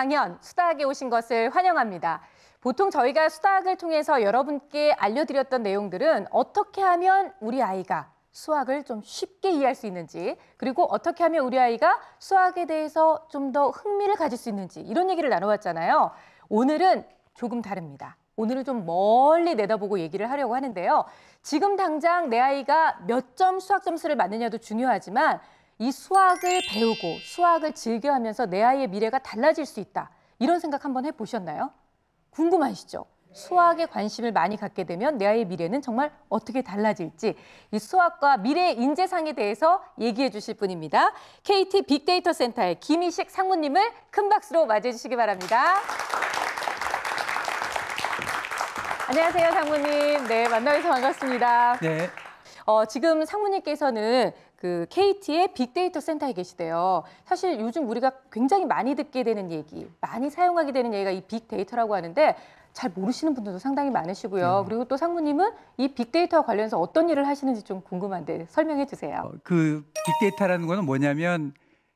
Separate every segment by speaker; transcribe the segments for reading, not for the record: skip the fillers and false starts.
Speaker 1: 강연 수다학에 오신 것을 환영합니다. 보통 저희가 수다학을 통해서 여러분께 알려드렸던 내용들은 어떻게 하면 우리 아이가 수학을 좀 쉽게 이해할 수 있는지, 그리고 어떻게 하면 우리 아이가 수학에 대해서 좀 더 흥미를 가질 수 있는지 이런 얘기를 나눠왔잖아요. 오늘은 조금 다릅니다. 오늘은 좀 멀리 내다보고 얘기를 하려고 하는데요. 지금 당장 내 아이가 몇 점 수학 점수를 맞느냐도 중요하지만 이 수학을 배우고 수학을 즐겨하면서 내 아이의 미래가 달라질 수 있다. 이런 생각 한번 해보셨나요? 궁금하시죠? 수학에 관심을 많이 갖게 되면 내 아이의 미래는 정말 어떻게 달라질지 이 수학과 미래 인재상에 대해서 얘기해 주실 분입니다. KT 빅데이터 센터의 김희식 상무님을 큰 박수로 맞이해 주시기 바랍니다. 안녕하세요, 상무님. 네, 만나서 반갑습니다.
Speaker 2: 네.
Speaker 1: 지금 상무님께서는 그 KT의 빅데이터 센터에 계시대요. 사실 요즘 우리가 굉장히 많이 듣게 되는 얘기, 많이 사용하게 되는 얘기가 이 빅데이터라고 하는데 잘 모르시는 분들도 상당히 많으시고요. 그리고 또 상무님은 이 빅데이터와 관련해서 어떤 일을 하시는지 좀 궁금한데 설명해 주세요.
Speaker 2: 그 빅데이터라는 거는 뭐냐면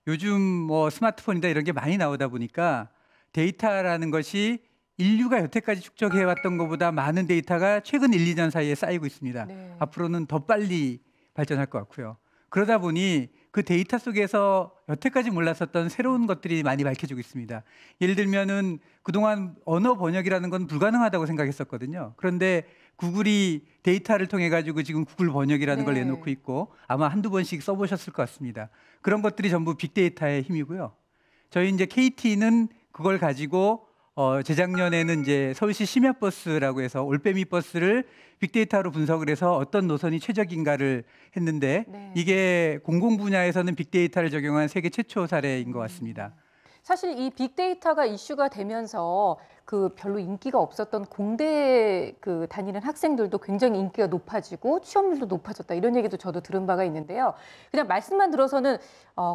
Speaker 2: 요즘 뭐 스마트폰이다 이런 게 많이 나오다 보니까 데이터라는 것이 인류가 여태까지 축적해왔던 것보다 많은 데이터가 최근 1, 2년 사이에 쌓이고 있습니다.
Speaker 1: 네.
Speaker 2: 앞으로는 더 빨리 발전할 것 같고요. 그러다 보니 그 데이터 속에서 여태까지 몰랐었던 새로운 것들이 많이 밝혀지고 있습니다. 예를 들면은 그동안 언어 번역이라는 건 불가능하다고 생각했었거든요. 그런데 구글이 데이터를 통해 가지고 지금 구글 번역이라는 걸 내놓고 있고 아마 한두 번씩 써보셨을 것 같습니다. 그런 것들이 전부 빅데이터의 힘이고요. 저희 이제 KT는 그걸 가지고 재작년에는 이제 서울시 심야버스라고 해서 올빼미 버스를 빅데이터로 분석을 해서 어떤 노선이 최적인가를 했는데 이게 공공 분야에서는 빅데이터를 적용한 세계 최초 사례인 것 같습니다.
Speaker 1: 사실 이 빅데이터가 이슈가 되면서 그 별로 인기가 없었던 공대 그 다니는 학생들도 굉장히 인기가 높아지고 취업률도 높아졌다 이런 얘기도 저도 들은 바가 있는데요. 그냥 말씀만 들어서는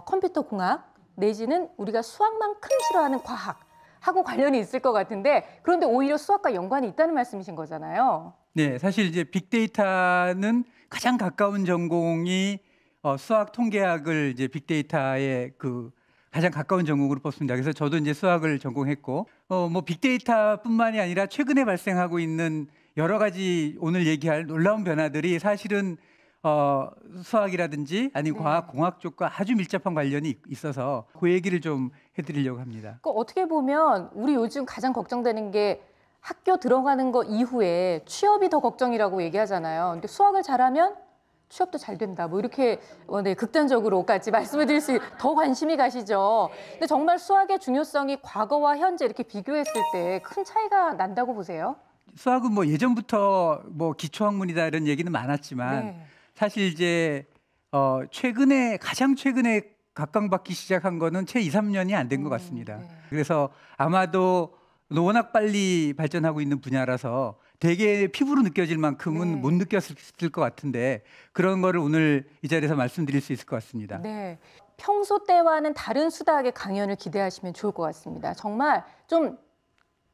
Speaker 1: 컴퓨터 공학 내지는 우리가 수학만큼 싫어하는 과학 하고 관련이 있을 것 같은데 그런데 오히려 수학과 연관이 있다는 말씀이신 거잖아요.
Speaker 2: 네, 사실 이제 빅데이터는 가장 가까운 전공이 수학 통계학을 이제 빅데이터의 그 가장 가까운 전공으로 뽑습니다. 그래서 저도 이제 수학을 전공했고 뭐 빅데이터뿐만이 아니라 최근에 발생하고 있는 여러 가지 오늘 얘기할 놀라운 변화들이 사실은 수학이라든지 아니면 과학, 공학 쪽과 아주 밀접한 관련이 있어서 그 얘기를 좀 해드리려고 합니다.
Speaker 1: 그 어떻게 보면 우리 요즘 가장 걱정되는 게 학교 들어가는 거 이후에 취업이 더 걱정이라고 얘기하잖아요. 근데 수학을 잘하면 취업도 잘 된다. 뭐 이렇게 극단적으로까지 말씀을 드릴 수 더 관심이 가시죠. 근데 정말 수학의 중요성이 과거와 현재 이렇게 비교했을 때 큰 차이가 난다고 보세요?
Speaker 2: 수학은 뭐 예전부터 뭐 기초학문이다 이런 얘기는 많았지만 사실 이제 가장 최근에 각광받기 시작한 거는 채 2, 3년이 안 된 것 같습니다. 그래서 아마도 워낙 빨리 발전하고 있는 분야라서 되게 피부로 느껴질 만큼은 못 느꼈을 것 같은데 그런 거를 오늘 이 자리에서 말씀드릴 수 있을 것 같습니다.
Speaker 1: 네, 평소 때와는 다른 수다학의 강연을 기대하시면 좋을 것 같습니다. 정말 좀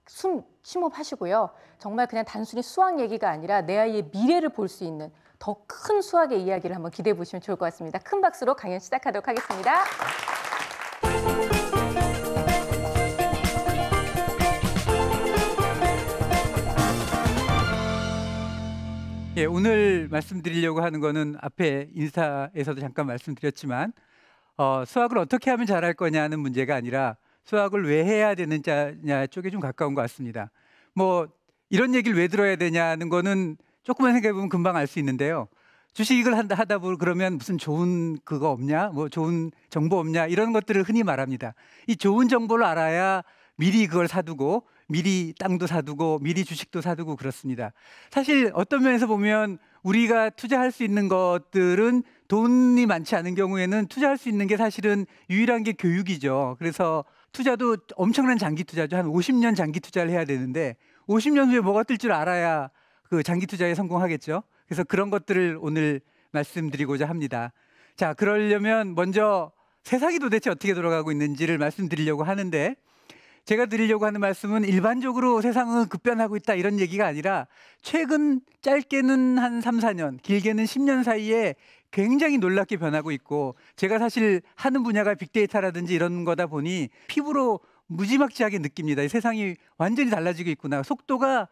Speaker 1: 숨 심호흡하시고요. 정말 그냥 단순히 수학 얘기가 아니라 내 아이의 미래를 볼 수 있는 더 큰 수학의 이야기를 한번 기대해 보시면 좋을 것 같습니다. 큰 박수로 강연 시작하도록 하겠습니다.
Speaker 2: 예, 오늘 말씀드리려고 하는 거는 앞에 인사에서도 잠깐 말씀드렸지만 수학을 어떻게 하면 잘할 거냐는 문제가 아니라 수학을 왜 해야 되느냐 쪽에 좀 가까운 것 같습니다. 뭐 이런 얘기를 왜 들어야 되냐는 거는 조금만 생각해 보면 금방 알 수 있는데요. 주식을 하다 보면 그러면 무슨 좋은 그거 없냐? 뭐 좋은 정보 없냐? 이런 것들을 흔히 말합니다. 이 좋은 정보를 알아야 미리 그걸 사두고 미리 땅도 사두고 미리 주식도 사두고 그렇습니다. 사실 어떤 면에서 보면 우리가 투자할 수 있는 것들은 돈이 많지 않은 경우에는 투자할 수 있는 게 사실은 유일한 게 교육이죠. 그래서 투자도 엄청난 장기 투자죠. 한 50년 장기 투자를 해야 되는데 50년 후에 뭐가 뜰 줄 알아야 그 장기 투자에 성공하겠죠. 그래서 그런 것들을 오늘 말씀드리고자 합니다. 자, 그러려면 먼저 세상이 도대체 어떻게 돌아가고 있는지를 말씀드리려고 하는데 제가 드리려고 하는 말씀은 일반적으로 세상은 급변하고 있다 이런 얘기가 아니라 최근 짧게는 한 3, 4년, 길게는 10년 사이에 굉장히 놀랍게 변하고 있고 제가 사실 하는 분야가 빅데이터라든지 이런 거다 보니 피부로 무지막지하게 느낍니다. 이 세상이 완전히 달라지고 있구나. 속도가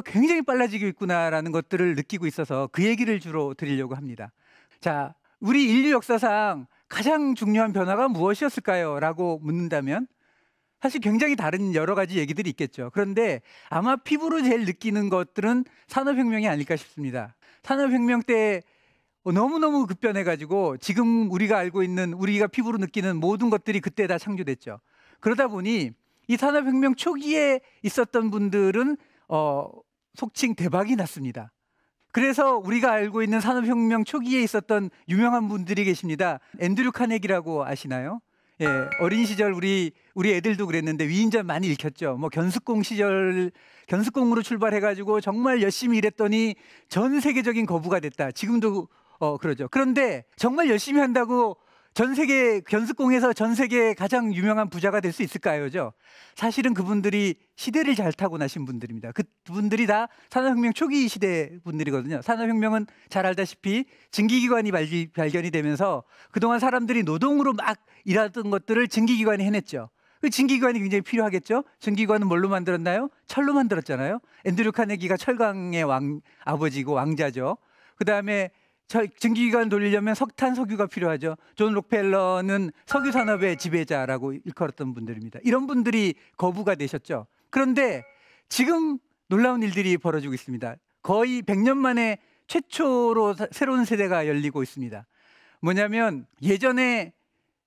Speaker 2: 굉장히 빨라지고 있구나라는 것들을 느끼고 있어서 그 얘기를 주로 드리려고 합니다. 자, 우리 인류 역사상 가장 중요한 변화가 무엇이었을까요? 라고 묻는다면 사실 굉장히 다른 여러 가지 얘기들이 있겠죠. 그런데 아마 피부로 제일 느끼는 것들은 산업혁명이 아닐까 싶습니다. 산업혁명 때 너무너무 급변해가지고 지금 우리가 알고 있는, 우리가 피부로 느끼는 모든 것들이 그때 다 창조됐죠. 그러다 보니 이 산업혁명 초기에 있었던 분들은 속칭 대박이 났습니다. 그래서 우리가 알고 있는 산업혁명 초기에 있었던 유명한 분들이 계십니다. 앤드류 카네기라고 아시나요? 예, 어린 시절 우리 애들도 그랬는데 위인전 많이 읽혔죠. 뭐 견습공 시절, 견습공으로 출발해가지고 정말 열심히 일했더니 전 세계적인 거부가 됐다. 지금도 그러죠. 그런데 정말 열심히 한다고 전 세계 견습공에서 전 세계 가장 유명한 부자가 될 수 있을까요?죠. 사실은 그분들이 시대를 잘 타고나신 분들입니다. 그분들이 다 산업혁명 초기 시대 분들이거든요. 산업혁명은 잘 알다시피 증기기관이 발견이 되면서 그동안 사람들이 노동으로 막 일하던 것들을 증기기관이 해냈죠. 그 증기기관이 굉장히 필요하겠죠. 증기기관은 뭘로 만들었나요? 철로 만들었잖아요. 앤드류 카네기가 철강의 아버지고 왕자죠. 그 다음에 증기기관 돌리려면 석탄, 석유가 필요하죠. 존 록펠러는 석유 산업의 지배자라고 일컬었던 분들입니다. 이런 분들이 거부가 되셨죠. 그런데 지금 놀라운 일들이 벌어지고 있습니다. 거의 100년 만에 최초로 새로운 세대가 열리고 있습니다. 뭐냐면 예전에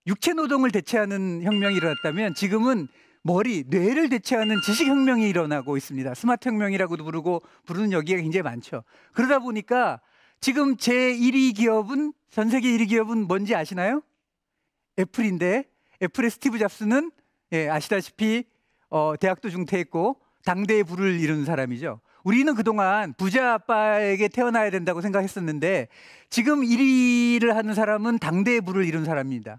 Speaker 2: 육체 노동을 대체하는 혁명이 일어났다면 지금은 뇌를 대체하는 지식혁명이 일어나고 있습니다. 스마트 혁명이라고도 부르는 여기가 굉장히 많죠. 그러다 보니까 지금 제1위 기업은, 전 세계 1위 기업은 뭔지 아시나요? 애플인데, 애플의 스티브 잡스는 아시다시피 대학도 중퇴했고 당대의 부를 이룬 사람이죠. 우리는 그동안 부자 아빠에게 태어나야 된다고 생각했었는데 지금 1위를 하는 사람은 당대의 부를 이룬 사람입니다.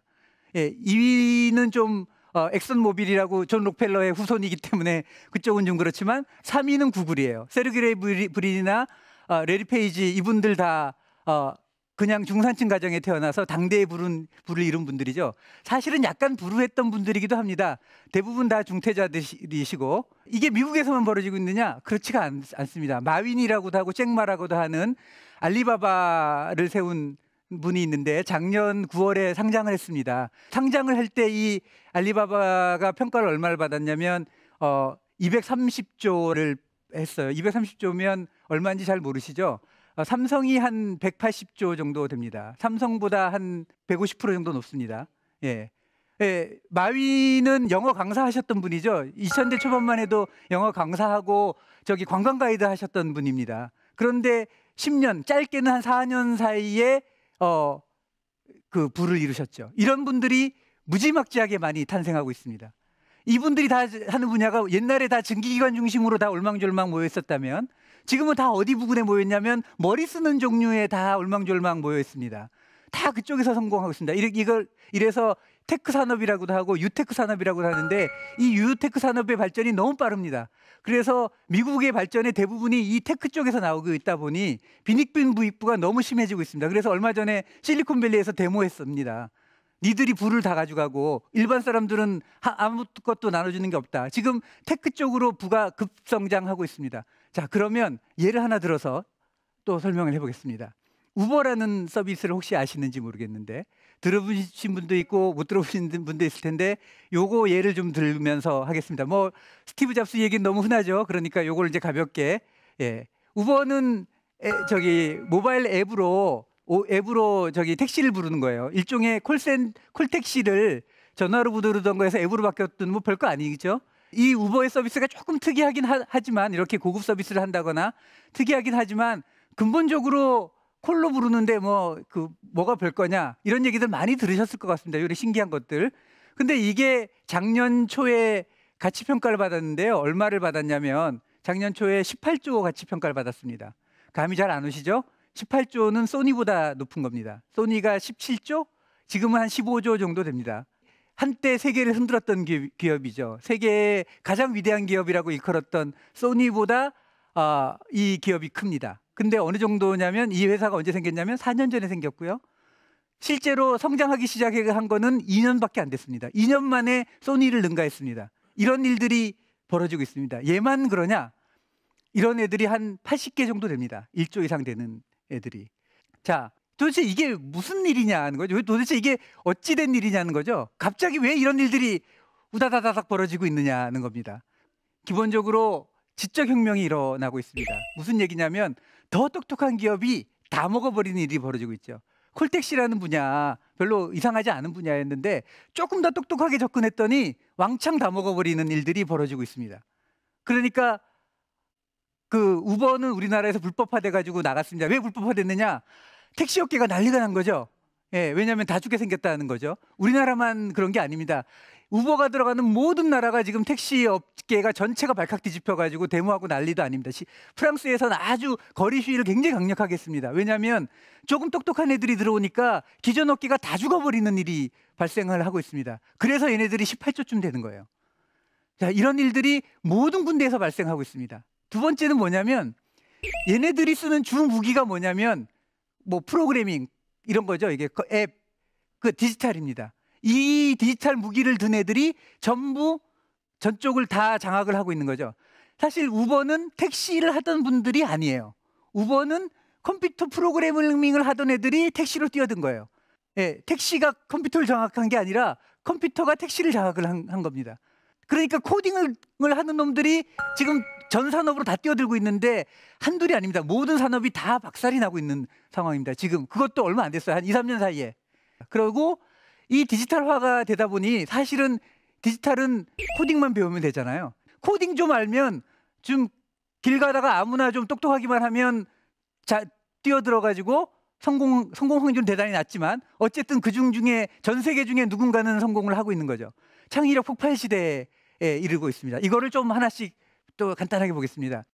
Speaker 2: 2위는 좀 엑슨 모빌이라고 존 록펠러의 후손이기 때문에 그쪽은 좀 그렇지만 3위는 구글이에요. 세르게이 브린이나 레리 페이지, 이분들 다 그냥 중산층 가정에 태어나서 당대의 부를 이룬 분들이죠. 사실은 약간 불우했던 분들이기도 합니다. 대부분 다 중퇴자들이시고. 이게 미국에서만 벌어지고 있느냐? 그렇지가 않습니다. 마윈이라고도 하고 잭마라고도 하는 알리바바를 세운 분이 있는데 작년 9월에 상장을 했습니다. 상장을 할 때 이 알리바바가 평가를 얼마를 받았냐면 230조를 했어요. 230조면 얼마인지 잘 모르시죠? 삼성이 한 180조 정도 됩니다. 삼성보다 한 150% 정도 높습니다. 마윈은 영어 강사하셨던 분이죠. 2000대 초반만 해도 영어 강사하고 관광 가이드 하셨던 분입니다. 그런데 10년, 짧게는 한 4년 사이에 그 부를 이루셨죠. 이런 분들이 무지막지하게 많이 탄생하고 있습니다. 이분들이 다 하는 분야가 옛날에 다 증기기관 중심으로 다 올망졸망 모여 있었다면 지금은 다 어디 부근에 모여 있냐면 머리 쓰는 종류에 다 올망졸망 모여 있습니다. 다 그쪽에서 성공하고 있습니다. 이래서 테크 산업이라고도 하고 유테크 산업이라고도 하는데 이 유테크 산업의 발전이 너무 빠릅니다. 그래서 미국의 발전의 대부분이 이 테크 쪽에서 나오고 있다 보니 빈익빈 부익부가 너무 심해지고 있습니다. 그래서 얼마 전에 실리콘밸리에서 데모했습니다. 니들이 부를 다 가져가고 일반 사람들은 아무것도 나눠주는 게 없다. 지금 테크 쪽으로 부가 급성장하고 있습니다. 자, 그러면 예를 하나 들어서 또 설명을 해보겠습니다. 우버라는 서비스를 혹시 아시는지 모르겠는데 들어보신 분도 있고 못 들어보신 분도 있을 텐데 요거 예를 좀 들면서 하겠습니다. 뭐 스티브 잡스 얘기는 너무 흔하죠. 그러니까 요걸 이제 가볍게. 우버는 모바일 앱으로 택시를 부르는 거예요. 일종의 콜택시를 전화로 부르던 거에서 앱으로 바뀌었던 뭐 별거 아니겠죠. 이 우버의 서비스가 조금 특이하긴 하지만 이렇게 고급 서비스를 한다거나 특이하긴 하지만 근본적으로 콜로 부르는데 뭐가 별거냐 이런 얘기들 많이 들으셨을 것 같습니다. 이런 신기한 것들. 근데 이게 작년 초에 가치평가를 받았는데요. 얼마를 받았냐면 작년 초에 18조 가치평가를 받았습니다. 감이 잘 안 오시죠? 18조는 소니보다 높은 겁니다. 소니가 17조, 지금은 한 15조 정도 됩니다. 한때 세계를 흔들었던 기업이죠. 세계의 가장 위대한 기업이라고 일컬었던 소니보다 이 기업이 큽니다. 근데 어느 정도냐면 이 회사가 언제 생겼냐면 4년 전에 생겼고요. 실제로 성장하기 시작한 거는 2년밖에 안 됐습니다. 2년 만에 소니를 능가했습니다. 이런 일들이 벌어지고 있습니다. 얘만 그러냐? 이런 애들이 한 80개 정도 됩니다. 1조 이상 되는 애들이. 자, 도대체 이게 무슨 일이냐는 거죠. 도대체 이게 어찌된 일이냐는 거죠. 갑자기 왜 이런 일들이 우다다다닥 벌어지고 있느냐는 겁니다. 기본적으로 지적 혁명이 일어나고 있습니다. 무슨 얘기냐면 더 똑똑한 기업이 다 먹어버리는 일이 벌어지고 있죠. 콜택시라는 분야, 별로 이상하지 않은 분야였는데 조금 더 똑똑하게 접근했더니 왕창 다 먹어버리는 일들이 벌어지고 있습니다. 그러니까 그 우버는 우리나라에서 불법화돼 가지고 나갔습니다. 왜 불법화됐느냐? 택시 업계가 난리가 난 거죠. 예, 왜냐하면 다 죽게 생겼다는 거죠. 우리나라만 그런 게 아닙니다. 우버가 들어가는 모든 나라가 지금 택시 업계가 전체가 발칵 뒤집혀 가지고 데모하고 난리도 아닙니다. 프랑스에서는 아주 거리 시위를 굉장히 강력하게 했습니다. 왜냐하면 조금 똑똑한 애들이 들어오니까 기존 업계가 다 죽어버리는 일이 발생을 하고 있습니다. 그래서 얘네들이 18조쯤 되는 거예요. 자, 이런 일들이 모든 군데에서 발생하고 있습니다. 두 번째는 뭐냐면 얘네들이 쓰는 주 무기가 뭐냐면 뭐 프로그래밍 이런 거죠. 이게 앱, 그 디지털입니다. 이 디지털 무기를 든 애들이 전부 전쪽을 다 장악을 하고 있는 거죠. 사실 우버는 택시를 하던 분들이 아니에요. 우버는 컴퓨터 프로그래밍을 하던 애들이 택시로 뛰어든 거예요. 예, 택시가 컴퓨터를 장악한 게 아니라 컴퓨터가 택시를 장악을 한 겁니다. 그러니까 코딩을 하는 놈들이 지금 전 산업으로 다 뛰어들고 있는데 한둘이 아닙니다. 모든 산업이 다 박살이 나고 있는 상황입니다. 지금 그것도 얼마 안 됐어요. 한 2, 3년 사이에. 그리고 이 디지털화가 되다 보니 사실은 디지털은 코딩만 배우면 되잖아요. 코딩 좀 알면 좀 길 가다가 아무나 좀 똑똑하기만 하면 뛰어들어가지고 성공 확률은 대단히 낮지만 어쨌든 중에 전 세계 중에 누군가는 성공을 하고 있는 거죠. 창의력 폭발 시대에 이르고 있습니다. 이거를 좀 하나씩 또 간단하게 보겠습니다.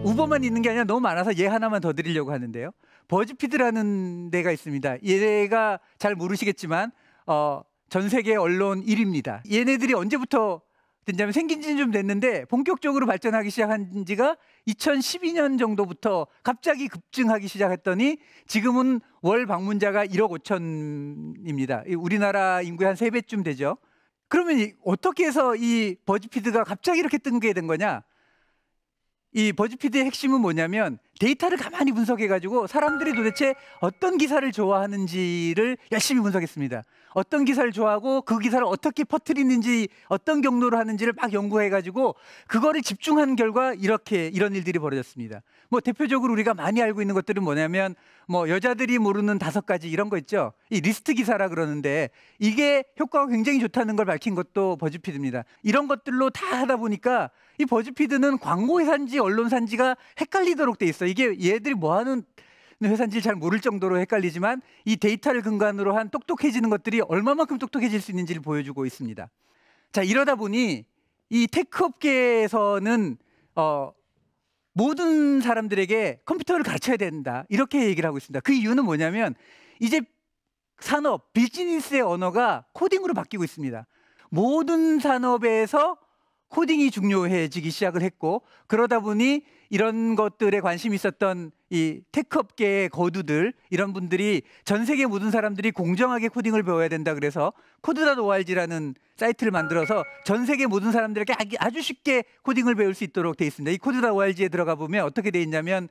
Speaker 2: 우버만 있는 게 아니라 너무 많아서 얘 하나만 더 드리려고 하는데요. 버즈피드라는 데가 있습니다. 얘가 잘 모르시겠지만 전 세계 언론 1위입니다. 얘네들이 언제부터 된다면 생긴 지는 좀 됐는데 본격적으로 발전하기 시작한 지가 2012년 정도부터 갑자기 급증하기 시작했더니 지금은 월 방문자가 1억 5천입니다. 우리나라 인구의 한 3배쯤 되죠. 그러면 어떻게 해서 이 버즈피드가 갑자기 이렇게 뜬게 된 거냐? 이 버즈피드의 핵심은 뭐냐면 데이터를 가만히 분석해가지고 사람들이 도대체 어떤 기사를 좋아하는지를 열심히 분석했습니다. 어떤 기사를 좋아하고 그 기사를 어떻게 퍼뜨리는지 어떤 경로로 하는지를 막 연구해가지고 그거를 집중한 결과 이런 일들이 벌어졌습니다. 뭐 대표적으로 우리가 많이 알고 있는 것들은 뭐냐면 뭐 여자들이 모르는 5가지 이런 거 있죠. 이 리스트 기사라 그러는데 이게 효과가 굉장히 좋다는 걸 밝힌 것도 버즈피드입니다. 이런 것들로 다 하다 보니까 이 버즈피드는 광고 회사인지 언론사인지가 헷갈리도록 돼 있어요. 이게 얘들이 뭐 하는 회사인지 잘 모를 정도로 헷갈리지만 이 데이터를 근간으로 한 똑똑해지는 것들이 얼마만큼 똑똑해질 수 있는지를 보여주고 있습니다. 자, 이러다 보니 이 테크 업계에서는 모든 사람들에게 컴퓨터를 가르쳐야 된다 이렇게 얘기를 하고 있습니다. 그 이유는 뭐냐면 이제 산업, 비즈니스의 언어가 코딩으로 바뀌고 있습니다. 모든 산업에서 코딩이 중요해지기 시작을 했고 그러다 보니 이런 것들에 관심이 있었던 이 테크 업계의 거두들 이런 분들이 전 세계 모든 사람들이 공정하게 코딩을 배워야 된다 그래서 코드.org라는 사이트를 만들어서 전 세계 모든 사람들에게 아주 쉽게 코딩을 배울 수 있도록 돼 있습니다. 이 코드.org에 들어가 보면 어떻게 돼 있냐면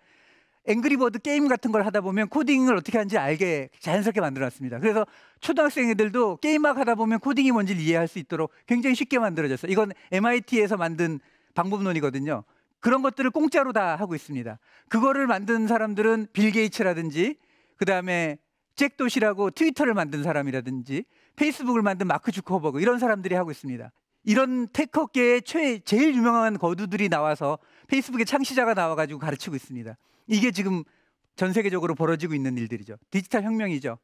Speaker 2: 앵그리버드 게임 같은 걸 하다 보면 코딩을 어떻게 하는지 알게 자연스럽게 만들어놨습니다. 그래서 초등학생 애들도 게임 막 하다 보면 코딩이 뭔지를 이해할 수 있도록 굉장히 쉽게 만들어졌어요. 이건 MIT에서 만든 방법론이거든요. 그런 것들을 공짜로 다 하고 있습니다. 그거를 만든 사람들은 빌 게이츠라든지 그다음에 잭 도시라고 트위터를 만든 사람이라든지 페이스북을 만든 마크 주커버그 이런 사람들이 하고 있습니다. 이런 테크업계의 제일 유명한 거두들이 나와서 페이스북의 창시자가 나와가지고 가르치고 있습니다. 이게 지금 전 세계적으로 벌어지고 있는 일들이죠. 디지털 혁명이죠.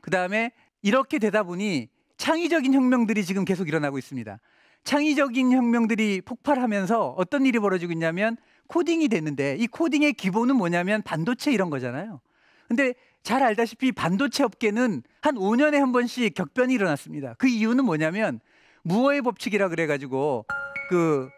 Speaker 2: 그다음에 이렇게 되다 보니 창의적인 혁명들이 지금 계속 일어나고 있습니다. 창의적인 혁명들이 폭발하면서 어떤 일이 벌어지고 있냐면 코딩이 되는데, 이 코딩의 기본은 뭐냐면 반도체 이런 거잖아요. 근데 잘 알다시피 반도체 업계는 한 5년에 한 번씩 격변이 일어났습니다. 그 이유는 뭐냐면 무어의 법칙이라 그래가지고 그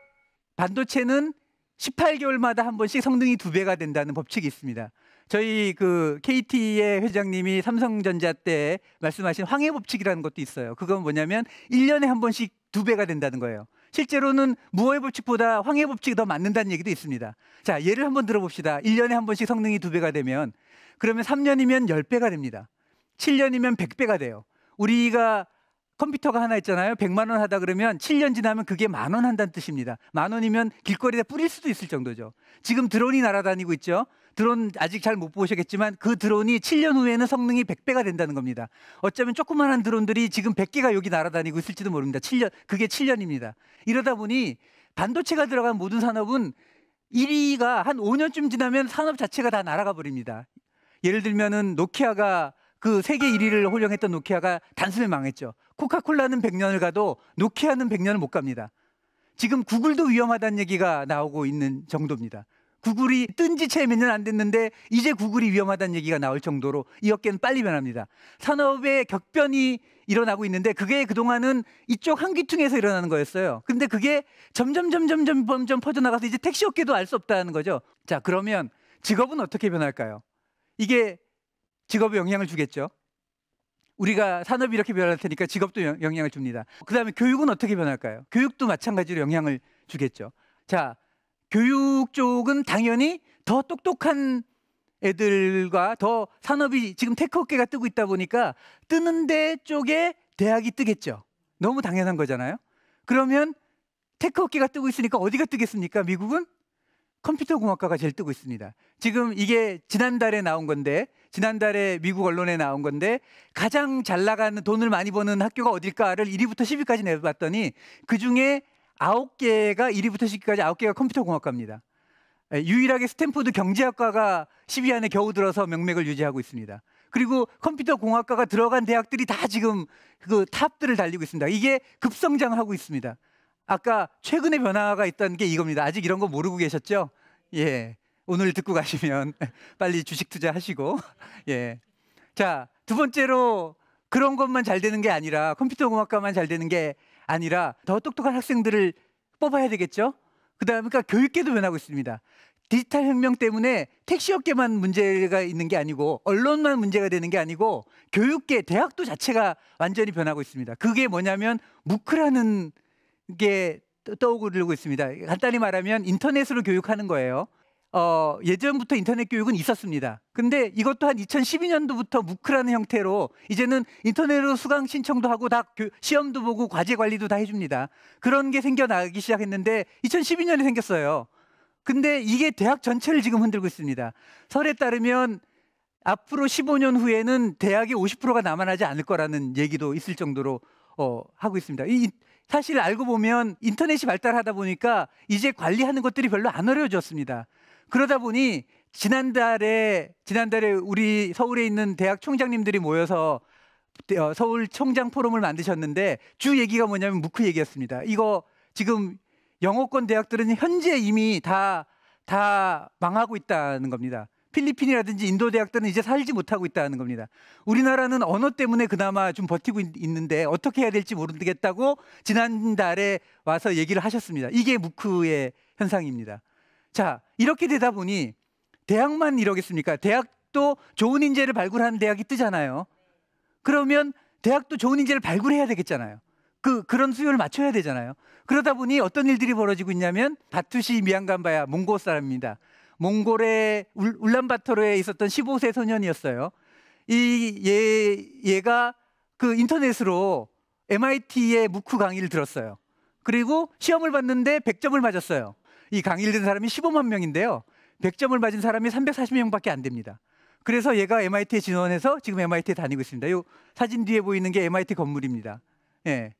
Speaker 2: 반도체는 18개월마다 한 번씩 성능이 2배가 된다는 법칙이 있습니다. 저희 그 KT의 회장님이 삼성전자 때 말씀하신 황해 법칙이라는 것도 있어요. 그건 뭐냐면 1년에 한 번씩 2배가 된다는 거예요. 실제로는 무어의 법칙보다 황해 법칙이 더 맞는다는 얘기도 있습니다. 자, 예를 한번 들어봅시다. 1년에 한 번씩 성능이 2배가 되면, 그러면 3년이면 10배가 됩니다. 7년이면 100배가 돼요. 우리가 컴퓨터가 하나 있잖아요. 100만 원 하다 그러면 7년 지나면 그게 10,000원 한다는 뜻입니다. 10,000원이면 길거리에 뿌릴 수도 있을 정도죠. 지금 드론이 날아다니고 있죠. 드론 아직 잘 못 보셨겠지만 그 드론이 7년 후에는 성능이 100배가 된다는 겁니다. 어쩌면 조그만한 드론들이 지금 100개가 여기 날아다니고 있을지도 모릅니다. 7년, 그게 7년입니다. 이러다 보니 반도체가 들어간 모든 산업은 1위가 한 5년쯤 지나면 산업 자체가 다 날아가 버립니다. 예를 들면은 노키아가 그 세계 1위를 호령했던 노키아가 단숨에 망했죠. 코카콜라는 100년을 가도 노키아는 100년을 못 갑니다. 지금 구글도 위험하다는 얘기가 나오고 있는 정도입니다. 구글이 뜬 지 채 몇 년 안 됐는데 이제 구글이 위험하다는 얘기가 나올 정도로 이 업계는 빨리 변합니다. 산업의 격변이 일어나고 있는데 그게 그동안은 이쪽 한귀퉁에서 일어나는 거였어요. 근데 그게 점점 퍼져나가서 이제 택시 업계도 알 수 없다는 거죠. 자, 그러면 직업은 어떻게 변할까요? 이게 직업에 영향을 주겠죠. 우리가 산업이 이렇게 변할 테니까 직업도 영향을 줍니다. 그다음에 교육은 어떻게 변할까요? 교육도 마찬가지로 영향을 주겠죠. 자, 교육 쪽은 당연히 더 똑똑한 애들과 더 산업이 지금 테크 업계가 뜨고 있다 보니까 뜨는 데 쪽에 대학이 뜨겠죠. 너무 당연한 거잖아요. 그러면 테크 업계가 뜨고 있으니까 어디가 뜨겠습니까? 미국은 컴퓨터 공학과가 제일 뜨고 있습니다. 지금 이게 지난달에 나온 건데, 지난달에 미국 언론에 나온 건데 가장 잘 나가는 돈을 많이 버는 학교가 어딜까를 1위부터 10위까지 내봤더니 그중에 9개가 1위부터 10위까지 9개가 컴퓨터 공학과입니다. 유일하게 스탠포드 경제학과가 10위 안에 겨우 들어서 명맥을 유지하고 있습니다. 그리고 컴퓨터 공학과가 들어간 대학들이 다 지금 그 탑들을 달리고 있습니다. 이게 급성장을 하고 있습니다. 아까 최근의 변화가 있다는 게 이겁니다. 아직 이런 거 모르고 계셨죠? 예. 오늘 듣고 가시면 빨리 주식 투자하시고. 예. 자, 두 번째로 그런 것만 잘 되는 게 아니라, 컴퓨터 공학과만 잘 되는 게 아니라 더 똑똑한 학생들을 뽑아야 되겠죠? 그다음에 그러니까 교육계도 변하고 있습니다. 디지털 혁명 때문에 택시 업계만 문제가 있는 게 아니고 언론만 문제가 되는 게 아니고 교육계, 대학도 자체가 완전히 변하고 있습니다. 그게 뭐냐면 무크라는 게 떠오르고 있습니다. 간단히 말하면 인터넷으로 교육하는 거예요. 예전부터 인터넷 교육은 있었습니다. 근데 이것도 한 2012년도부터 무크라는 형태로 이제는 인터넷으로 수강 신청도 하고 다 시험도 보고 과제 관리도 다 해줍니다. 그런 게 생겨나기 시작했는데 2012년에 생겼어요. 근데 이게 대학 전체를 지금 흔들고 있습니다. 설에 따르면 앞으로 15년 후에는 대학의 50%가 남아나지 않을 거라는 얘기도 있을 정도로 하고 있습니다. 사실 알고 보면 인터넷이 발달하다 보니까 이제 관리하는 것들이 별로 안 어려워졌습니다. 그러다 보니 지난달에 우리 서울에 있는 대학 총장님들이 모여서 서울 총장 포럼을 만드셨는데 주 얘기가 뭐냐면 무크 얘기였습니다. 이거 지금 영어권 대학들은 현재 이미 다 망하고 있다는 겁니다. 필리핀이라든지 인도 대학들은 이제 살지 못하고 있다는 겁니다. 우리나라는 언어 때문에 그나마 좀 버티고 있는데 어떻게 해야 될지 모르겠다고 지난달에 와서 얘기를 하셨습니다. 이게 무크의 현상입니다. 자, 이렇게 되다 보니 대학만 이러겠습니까? 대학도 좋은 인재를 발굴하는 대학이 뜨잖아요. 그러면 대학도 좋은 인재를 발굴해야 되겠잖아요. 그런 수요를 맞춰야 되잖아요. 그러다 보니 어떤 일들이 벌어지고 있냐면 바투시 미앙간바야 몽골 사람입니다. 몽골의 울란바토르에 있었던 15세 소년이었어요. 얘가 그 인터넷으로 MIT의 무크 강의를 들었어요. 그리고 시험을 봤는데 100점을 맞았어요. 이 강의를 들은 사람이 15만 명인데요. 100점을 맞은 사람이 340명밖에 안 됩니다. 그래서 얘가 MIT에 진원해서 지금 MIT에 다니고 있습니다. 이 사진 뒤에 보이는 게 MIT 건물입니다. 예.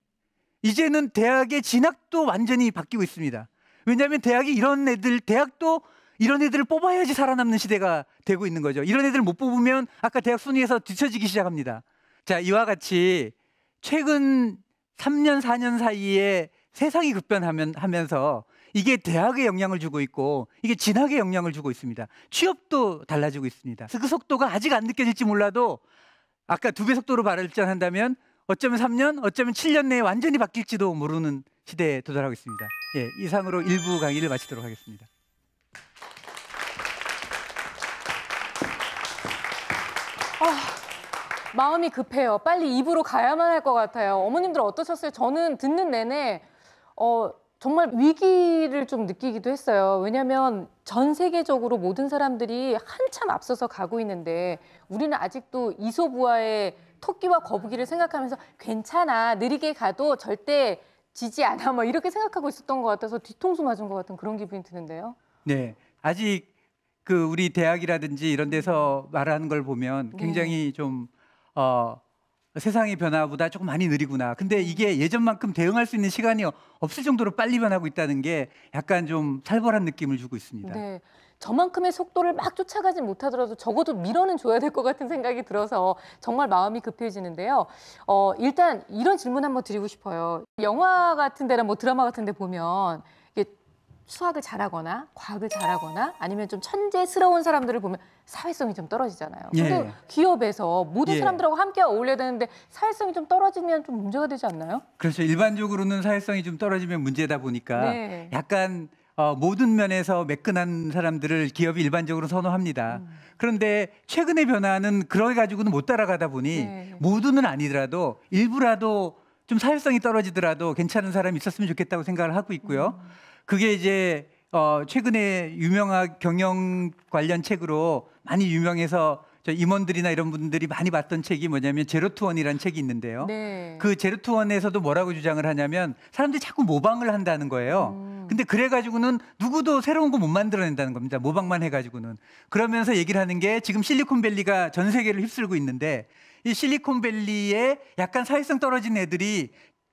Speaker 2: 이제는 대학의 진학도 완전히 바뀌고 있습니다. 왜냐하면 대학이 이런 애들, 대학도 이런 애들을 뽑아야지 살아남는 시대가 되고 있는 거죠. 이런 애들을 못 뽑으면 아까 대학 순위에서 뒤처지기 시작합니다. 자, 이와 같이 최근 3년, 4년 사이에 세상이 급변하면서 이게 대학에 영향을 주고 있고 이게 진학에 영향을 주고 있습니다. 취업도 달라지고 있습니다. 그래서 그 속도가 아직 안 느껴질지 몰라도 아까 2배 속도로 발전한다면 어쩌면 3년, 어쩌면 7년 내에 완전히 바뀔지도 모르는 시대에 도달하고 있습니다. 예, 이상으로 1부 강의를 마치도록 하겠습니다.
Speaker 1: 마음이 급해요. 빨리 입으로 가야만 할 것 같아요. 어머님들 어떠셨어요? 저는 듣는 내내 정말 위기를 좀 느끼기도 했어요. 왜냐하면 전 세계적으로 모든 사람들이 한참 앞서서 가고 있는데 우리는 아직도 이소부화의 토끼와 거북이를 생각하면서 괜찮아, 느리게 가도 절대 지지 않아, 뭐 이렇게 생각하고 있었던 것 같아서 뒤통수 맞은 것 같은 그런 기분이 드는데요.
Speaker 2: 네, 아직 그 우리 대학이라든지 이런 데서 말하는 걸 보면 굉장히 좀 세상의 변화보다 조금 많이 느리구나. 근데 이게 예전만큼 대응할 수 있는 시간이 없을 정도로 빨리 변하고 있다는 게 약간 좀 살벌한 느낌을 주고 있습니다.
Speaker 1: 네, 저만큼의 속도를 막 쫓아가지 못하더라도 적어도 밀어는 줘야 될 것 같은 생각이 들어서 정말 마음이 급해지는데요. 일단 이런 질문 한번 드리고 싶어요. 영화 같은 데나 뭐 드라마 같은 데 보면 이게 수학을 잘하거나 과학을 잘하거나 아니면 좀 천재스러운 사람들을 보면 사회성이 좀 떨어지잖아요. 근데
Speaker 2: 예.
Speaker 1: 기업에서 모든
Speaker 2: 예.
Speaker 1: 사람들하고 함께 어울려야 되는데 사회성이 좀 떨어지면 좀 문제가 되지 않나요?
Speaker 2: 그렇죠. 일반적으로는 사회성이 좀 떨어지면 문제다 보니까
Speaker 1: 네.
Speaker 2: 약간 모든 면에서 매끈한 사람들을 기업이 일반적으로 선호합니다. 그런데 최근의 변화는 그래 가지고는 못 따라가다 보니
Speaker 1: 네.
Speaker 2: 모두는 아니더라도 일부라도 좀 사회성이 떨어지더라도 괜찮은 사람이 있었으면 좋겠다고 생각을 하고 있고요. 그게 이제 최근에 유명한 경영 관련 책으로 많이 유명해서 저 임원들이나 이런 분들이 많이 봤던 책이 뭐냐면 제로 투 원이라는 책이 있는데요.
Speaker 1: 네.
Speaker 2: 그 제로 투 원에서도 뭐라고 주장을 하냐면 사람들이 자꾸 모방을 한다는 거예요. 근데 그래 가지고는 누구도 새로운 거 못 만들어낸다는 겁니다. 모방만 해 가지고는. 그러면서 얘기를 하는 게 지금 실리콘밸리가 전 세계를 휩쓸고 있는데 이 실리콘밸리에 약간 사회성 떨어진 애들이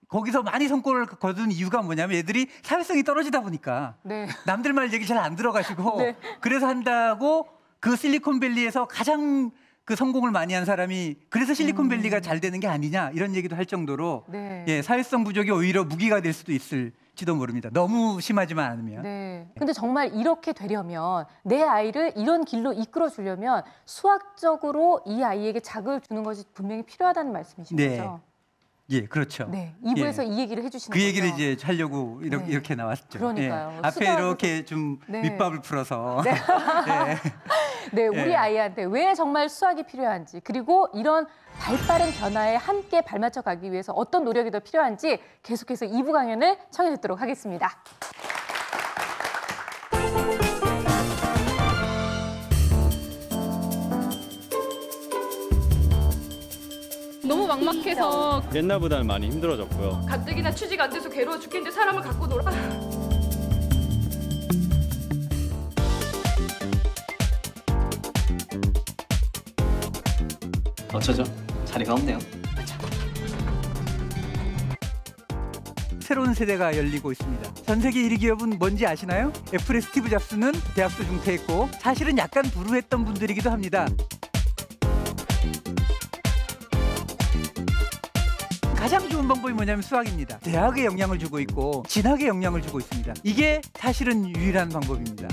Speaker 2: 거기서 많이 성과를 거둔 이유가 뭐냐면 애들이 사회성이 떨어지다 보니까
Speaker 1: 네.
Speaker 2: 남들 말 얘기 잘 안 들어가지고
Speaker 1: 네.
Speaker 2: 그래서 한다고 그 실리콘밸리에서 가장 그 성공을 많이 한 사람이 그래서 실리콘밸리가 잘 되는 게 아니냐 이런 얘기도 할 정도로
Speaker 1: 네.
Speaker 2: 예, 사회성 부족이 오히려 무기가 될 수도 있을지도 모릅니다. 너무 심하지만 않으면.
Speaker 1: 네. 근데 정말 이렇게 되려면 내 아이를 이런 길로 이끌어 주려면 수학적으로 이 아이에게 자극을 주는 것이 분명히 필요하다는 말씀이신
Speaker 2: 네.
Speaker 1: 거죠?
Speaker 2: 예, 그렇죠.
Speaker 1: 네. 2부에서
Speaker 2: 예.
Speaker 1: 이 얘기를 해주시는
Speaker 2: 그 얘기를
Speaker 1: 거죠?
Speaker 2: 이제 하려고
Speaker 1: 네.
Speaker 2: 이렇게 나왔죠.
Speaker 1: 그러니까요.
Speaker 2: 예. 앞에
Speaker 1: 수다하고서-
Speaker 2: 이렇게 좀
Speaker 1: 네.
Speaker 2: 밑밥을 풀어서.
Speaker 1: 네.
Speaker 2: 예.
Speaker 1: 네, 우리
Speaker 2: 예.
Speaker 1: 아이한테 왜 정말 수학이 필요한지 그리고 이런 발빠른 변화에 함께 발맞춰 가기 위해서 어떤 노력이 더 필요한지 계속해서 2부 강연을 청해 듣도록 하겠습니다.
Speaker 3: 너무 막막해서
Speaker 4: 옛날보다는 많이 힘들어졌고요.
Speaker 3: 가뜩이나 취지가 안 돼서 괴로워 죽겠는데 사람을 갖고 놀아.
Speaker 5: 어쩌죠? 자리가 없네요.
Speaker 2: 새로운 세대가 열리고 있습니다. 전 세계 1위 기업은 뭔지 아시나요? 애플의 스티브 잡스는 대학도 중퇴했고 사실은 약간 불우했던 분들이기도 합니다. 가장 좋은 방법이 뭐냐면 수학입니다. 대학에 영향을 주고 있고 진학에 영향을 주고 있습니다. 이게 사실은 유일한 방법입니다.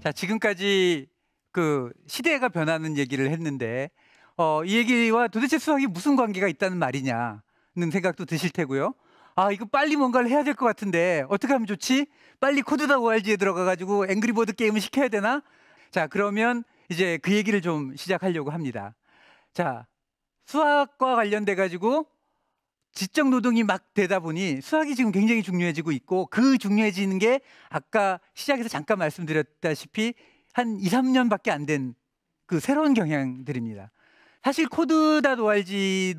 Speaker 2: 자, 지금까지 그 시대가 변하는 얘기를 했는데 이 얘기와 도대체 수학이 무슨 관계가 있다는 말이냐는 생각도 드실 테고요. 아, 이거 빨리 뭔가를 해야 될 것 같은데 어떻게 하면 좋지? 빨리 코드다 ORG에 들어가가지고 앵그리버드 게임을 시켜야 되나? 자, 그러면 이제 그 얘기를 좀 시작하려고 합니다. 자, 수학과 관련돼가지고 지적 노동이 막 되다 보니 수학이 지금 굉장히 중요해지고 있고 그 중요해지는 게 아까 시작에서 잠깐 말씀드렸다시피 한 2, 3년밖에 안 된 그 새로운 경향들입니다. 사실 코드.org도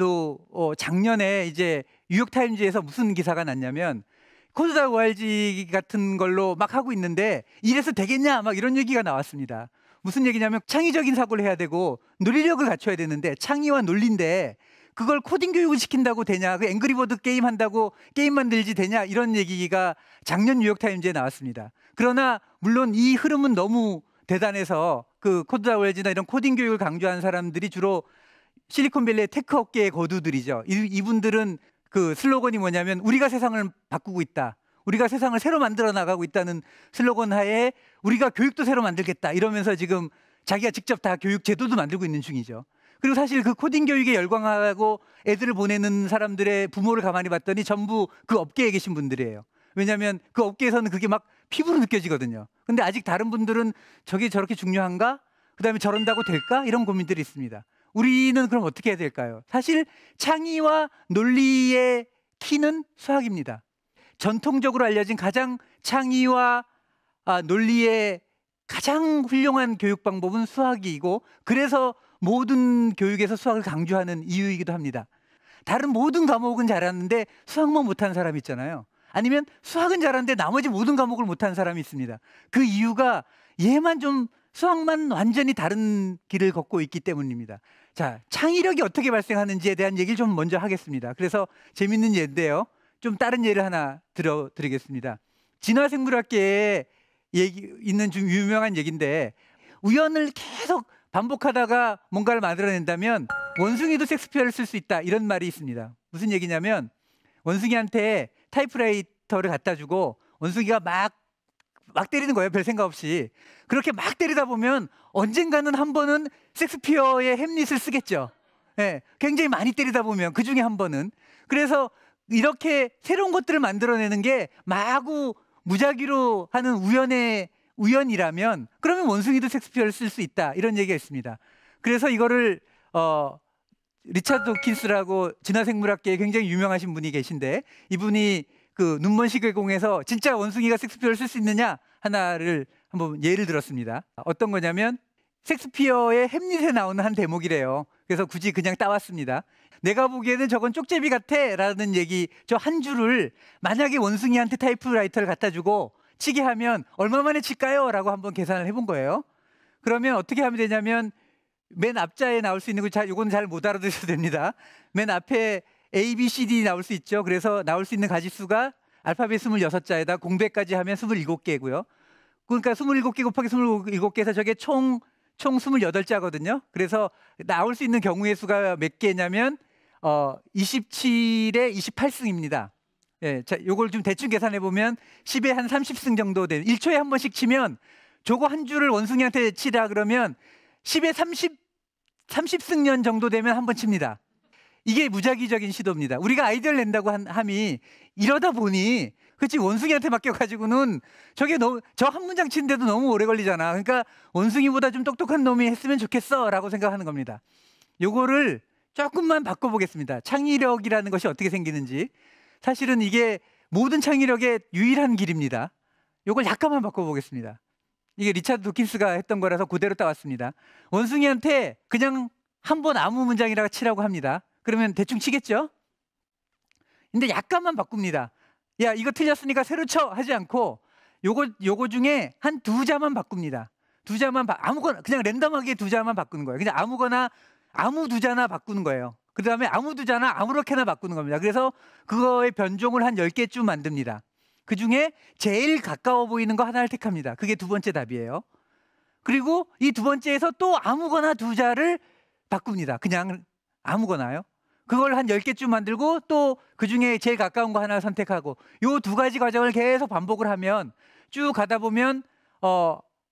Speaker 2: 작년에 이제 뉴욕타임즈에서 무슨 기사가 났냐면 코드.org 같은 걸로 막 하고 있는데 이래서 되겠냐 막 이런 얘기가 나왔습니다. 무슨 얘기냐면 창의적인 사고를 해야 되고 논리력을 갖춰야 되는데 창의와 논리인데 그걸 코딩 교육을 시킨다고 되냐, 그 앵그리버드 게임 한다고 게임 만들지 되냐 이런 얘기가 작년 뉴욕타임즈에 나왔습니다. 그러나 물론 이 흐름은 너무 대단해서 그 코드.org나 이런 코딩 교육을 강조하는 사람들이 주로 실리콘밸리의 테크 업계의 거두들이죠. 이분들은 그 슬로건이 뭐냐면 우리가 세상을 바꾸고 있다. 우리가 세상을 새로 만들어 나가고 있다는 슬로건 하에 우리가 교육도 새로 만들겠다 이러면서 지금 자기가 직접 다 교육 제도도 만들고 있는 중이죠. 그리고 사실 그 코딩 교육에 열광하고 애들을 보내는 사람들의 부모를 가만히 봤더니 전부 그 업계에 계신 분들이에요. 왜냐하면 그 업계에서는 그게 막 피부로 느껴지거든요. 근데 아직 다른 분들은 저게 저렇게 중요한가? 그다음에 저런다고 될까? 이런 고민들이 있습니다. 우리는 그럼 어떻게 해야 될까요? 사실 창의와 논리의 키는 수학입니다. 전통적으로 알려진 가장 창의와 논리의 가장 훌륭한 교육 방법은 수학이고 그래서 모든 교육에서 수학을 강조하는 이유이기도 합니다. 다른 모든 과목은 잘하는데 수학만 못하는 사람이 있잖아요. 아니면 수학은 잘하는데 나머지 모든 과목을 못하는 사람이 있습니다. 그 이유가 얘만 좀 수학만 완전히 다른 길을 걷고 있기 때문입니다. 자, 창의력이 어떻게 발생하는지에 대한 얘기를 좀 먼저 하겠습니다. 그래서 재밌는 예인데요. 좀 다른 예를 하나 들어드리겠습니다. 진화생물학계에 있는 좀 유명한 얘기인데 우연을 계속 반복하다가 뭔가를 만들어낸다면 원숭이도 섹스피어를 쓸 수 있다 이런 말이 있습니다. 무슨 얘기냐면 원숭이한테 타이프라이터를 갖다 주고 원숭이가 막 때리는 거예요. 별 생각 없이. 그렇게 막 때리다 보면 언젠가는 한 번은 섹스피어의 햄릿을 쓰겠죠. 네, 굉장히 많이 때리다 보면 그중에 한 번은. 그래서 이렇게 새로운 것들을 만들어내는 게 마구 무작위로 하는 우연이라면 그러면 원숭이도 섹스피어를 쓸 수 있다 이런 얘기가 있습니다. 그래서 이거를 리차드 도킨스라고 진화생물학계에 굉장히 유명하신 분이 계신데 이분이 그 눈먼 시계공에서 진짜 원숭이가 섹스피어를 쓸 수 있느냐 하나를 한번 예를 들었습니다. 어떤 거냐면 섹스피어의 햄릿에 나오는 한 대목이래요. 그래서 굳이 그냥 따왔습니다. 내가 보기에는 저건 쪽제비 같아 라는 얘기 저 한 줄을 만약에 원숭이한테 타이프라이터를 갖다 주고 치게 하면 얼마 만에 칠까요? 라고 한번 계산을 해본 거예요. 그러면 어떻게 하면 되냐면 맨 앞자에 나올 수 있는 거 이건 잘 못 알아들으셔도 됩니다. 맨 앞에 A, B, C, D 나올 수 있죠. 그래서 나올 수 있는 가지수가 알파벳 26자에다 공배까지 하면 27개고요. 그러니까 27개 곱하기 27개에서 저게 총 28자거든요. 그래서 나올 수 있는 경우의 수가 몇 개냐면 27에 28승입니다. 예, 자, 요걸 좀 대충 계산해 보면 10에 한 30승 정도 되는 1초에 한 번씩 치면 저거 한 줄을 원숭이한테 치라 그러면 10에 30승년 정도 되면 한 번 칩니다. 이게 무작위적인 시도입니다. 우리가 아이디어를 낸다고 함이 이러다 보니 그렇지 원숭이한테 맡겨가지고는 저게 너무 저 한 문장 치는데도 너무 오래 걸리잖아. 그러니까 원숭이보다 좀 똑똑한 놈이 했으면 좋겠어 라고 생각하는 겁니다. 요거를 조금만 바꿔보겠습니다. 창의력이라는 것이 어떻게 생기는지. 사실은 이게 모든 창의력의 유일한 길입니다. 요걸 약간만 바꿔보겠습니다. 이게 리차드 도킨스가 했던 거라서 그대로 따왔습니다. 원숭이한테 그냥 한 번 아무 문장이라고 치라고 합니다. 그러면 대충 치겠죠? 근데 약간만 바꿉니다. 야, 이거 틀렸으니까 새로 쳐 하지 않고 요거 중에 한 2자만 바꿉니다. 2자만 아무거나 그냥 랜덤하게 2자만 바꾸는 거예요. 그냥 아무거나 아무 2자나 바꾸는 거예요. 그 다음에 아무 2자나 아무렇게나 바꾸는 겁니다. 그래서 그거의 변종을 한 10개쯤 만듭니다. 그 중에 제일 가까워 보이는 거 하나를 택합니다. 그게 두 번째 답이에요. 그리고 이 두 번째에서 또 아무거나 2자를 바꿉니다. 그냥 아무거나요. 그걸 한 10개쯤 만들고 또 그 중에 제일 가까운 거 하나 선택하고 요 2가지 과정을 계속 반복을 하면 쭉 가다 보면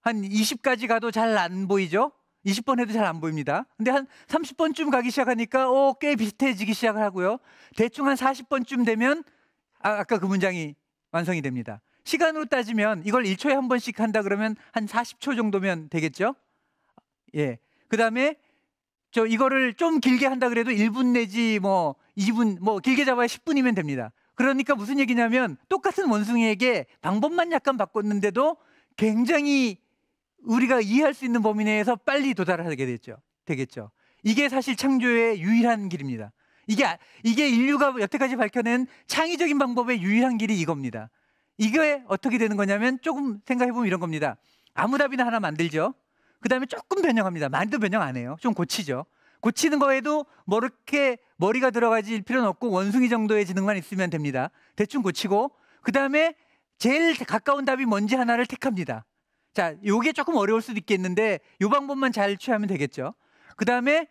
Speaker 2: 한 20까지 가도 잘 안 보이죠? 20번 해도 잘 안 보입니다. 근데 한 30번쯤 가기 시작하니까 꽤 비슷해지기 시작을 하고요. 대충 한 40번쯤 되면 아까 그 문장이 완성이 됩니다. 시간으로 따지면 이걸 1초에 한 번씩 한다 그러면 한 40초 정도면 되겠죠? 예. 그다음에 이거를 좀 길게 한다 그래도 1분 내지 2분 길게 잡아야 10분이면 됩니다. 그러니까 무슨 얘기냐면 똑같은 원숭이에게 방법만 약간 바꿨는데도 굉장히 우리가 이해할 수 있는 범위 내에서 빨리 도달하게 되겠죠. 이게 사실 창조의 유일한 길입니다. 이게 인류가 여태까지 밝혀낸 창의적인 방법의 유일한 길이 이겁니다. 이게 어떻게 되는 거냐면 조금 생각해보면 이런 겁니다. 아무 답이나 하나 만들죠. 그 다음에 조금 변형합니다. 많이도 변형 안 해요. 좀 고치죠. 고치는 거에도 뭐 이렇게 머리가 들어가질 필요는 없고 원숭이 정도의 지능만 있으면 됩니다. 대충 고치고 그 다음에 제일 가까운 답이 뭔지 하나를 택합니다. 자, 요게 조금 어려울 수도 있겠는데 요 방법만 잘 취하면 되겠죠. 그 다음에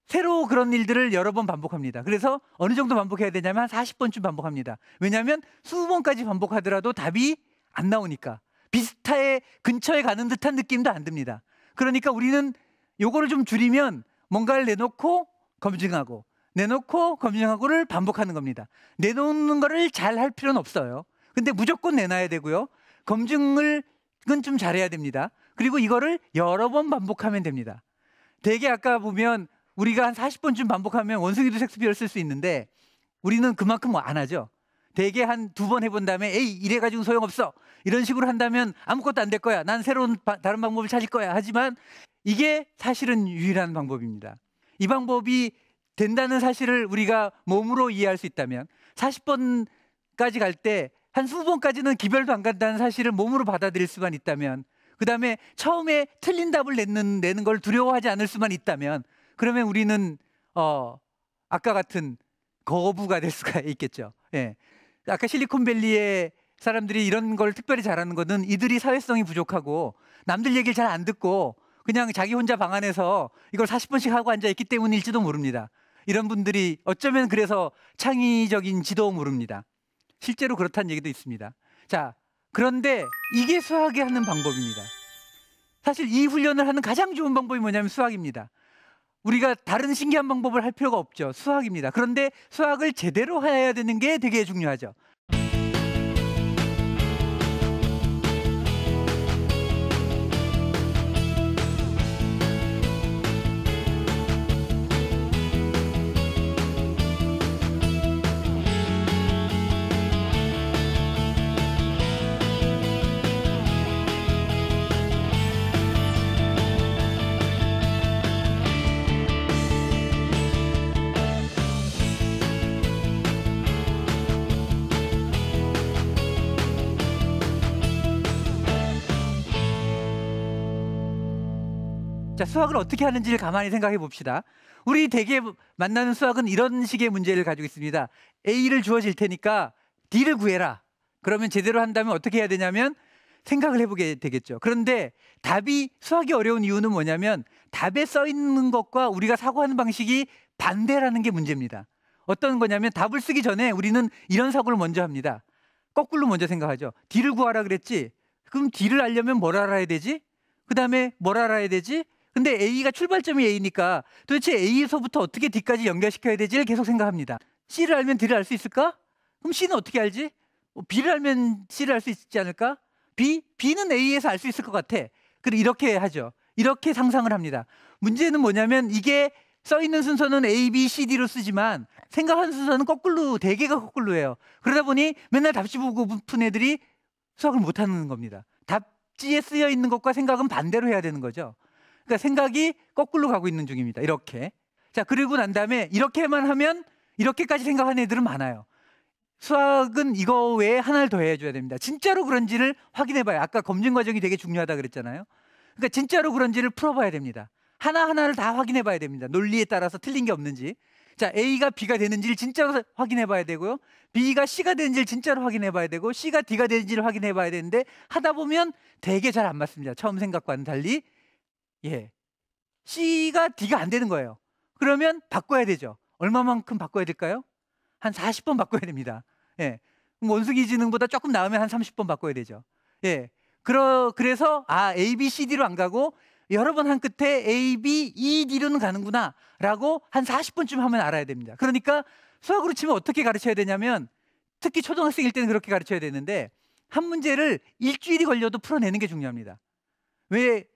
Speaker 2: 새로 그런 일들을 여러 번 반복합니다. 그래서 어느 정도 반복해야 되냐면 한 40번쯤 반복합니다. 왜냐하면 20번까지 반복하더라도 답이 안 나오니까 비슷해 근처에 가는 듯한 느낌도 안 듭니다. 그러니까 우리는 요거를 좀 줄이면 뭔가를 내놓고 검증하고 내놓고 검증하고를 반복하는 겁니다. 내놓는 거를 잘 할 필요는 없어요. 근데 무조건 내놔야 되고요. 검증을 좀 잘해야 됩니다. 그리고 이거를 여러 번 반복하면 됩니다. 되게 아까 보면 우리가 한 40번쯤 반복하면 원숭이도 섹스피어를 쓸 수 있는데 우리는 그만큼 안 하죠. 되게 한 2번 해본 다음에 에이 이래가지고 소용없어 이런 식으로 한다면 아무것도 안 될 거야. 난 새로운 다른 방법을 찾을 거야. 하지만 이게 사실은 유일한 방법입니다. 이 방법이 된다는 사실을 우리가 몸으로 이해할 수 있다면 40번까지 갈 때 한 20번까지는 기별도 안 간다는 사실을 몸으로 받아들일 수만 있다면 그 다음에 처음에 틀린 답을 내는 걸 두려워하지 않을 수만 있다면 그러면 우리는 아까 같은 거부가 될 수가 있겠죠. 예. 아까 실리콘밸리의 사람들이 이런 걸 특별히 잘하는 거는 이들이 사회성이 부족하고 남들 얘기를 잘 안 듣고 그냥 자기 혼자 방 안에서 이걸 40번씩 하고 앉아있기 때문일지도 모릅니다. 이런 분들이 어쩌면 그래서 창의적인 지도 모릅니다. 실제로 그렇다는 얘기도 있습니다. 자, 그런데 이게 수학이 하는 방법입니다. 사실 이 훈련을 하는 가장 좋은 방법이 뭐냐면 수학입니다. 우리가 다른 신기한 방법을 할 필요가 없죠. 수학입니다. 그런데 수학을 제대로 해야 되는 게 되게 중요하죠. 자, 수학을 어떻게 하는지를 가만히 생각해 봅시다. 우리 대개 만나는 수학은 이런 식의 문제를 가지고 있습니다. A를 주어질 테니까 D를 구해라. 그러면 제대로 한다면 어떻게 해야 되냐면 생각을 해보게 되겠죠. 그런데 답이 수학이 어려운 이유는 뭐냐면 답에 써 있는 것과 우리가 사고하는 방식이 반대라는 게 문제입니다. 어떤 거냐면 답을 쓰기 전에 우리는 이런 사고를 먼저 합니다. 거꾸로 먼저 생각하죠. D를 구하라 그랬지? 그럼 D를 알려면 뭘 알아야 되지? 그 다음에 뭘 알아야 되지? 근데 A가 출발점이 A니까 도대체 A에서부터 어떻게 D까지 연결시켜야 되지를 계속 생각합니다. C를 알면 D를 알 수 있을까? 그럼 C는 어떻게 알지? B를 알면 C를 알 수 있지 않을까? B는 A에서 알 수 있을 것 같아. 그리고 이렇게 하죠. 이렇게 상상을 합니다. 문제는 뭐냐면 이게 써있는 순서는 A, B, C, D로 쓰지만 생각하는 순서는 거꾸로, 대개가 거꾸로예요. 그러다 보니 맨날 답지 보고 푼 애들이 수학을 못하는 겁니다. 답지에 쓰여 있는 것과 생각은 반대로 해야 되는 거죠. 그러니까 생각이 거꾸로 가고 있는 중입니다. 이렇게. 자, 그리고 난 다음에 이렇게만 하면 이렇게까지 생각하는 애들은 많아요. 수학은 이거 외에 하나를 더 해줘야 됩니다. 진짜로 그런지를 확인해봐요. 아까 검증 과정이 되게 중요하다 그랬잖아요. 그러니까 진짜로 그런지를 풀어봐야 됩니다. 하나하나를 다 확인해봐야 됩니다. 논리에 따라서 틀린 게 없는지. 자, A가 B가 되는지를 진짜로 확인해봐야 되고요. B가 C가 되는지를 진짜로 확인해봐야 되고 C가 D가 되는지를 확인해봐야 되는데 하다 보면 되게 잘 안 맞습니다. 처음 생각과는 달리. 예, C가 D가 안 되는 거예요. 그러면 바꿔야 되죠. 얼마만큼 바꿔야 될까요? 한 40번 바꿔야 됩니다. 예, 원숭이 지능보다 조금 나으면 한 30번 바꿔야 되죠. 예, 그래서 A, B, C, D로 안 가고 여러 번 한 끝에 A, B, E, D로는 가는구나 라고 한 40번쯤 하면 알아야 됩니다. 그러니까 수학으로 치면 어떻게 가르쳐야 되냐면 특히 초등학생일 때는 그렇게 가르쳐야 되는데 한 문제를 일주일이 걸려도 풀어내는 게 중요합니다. 왜?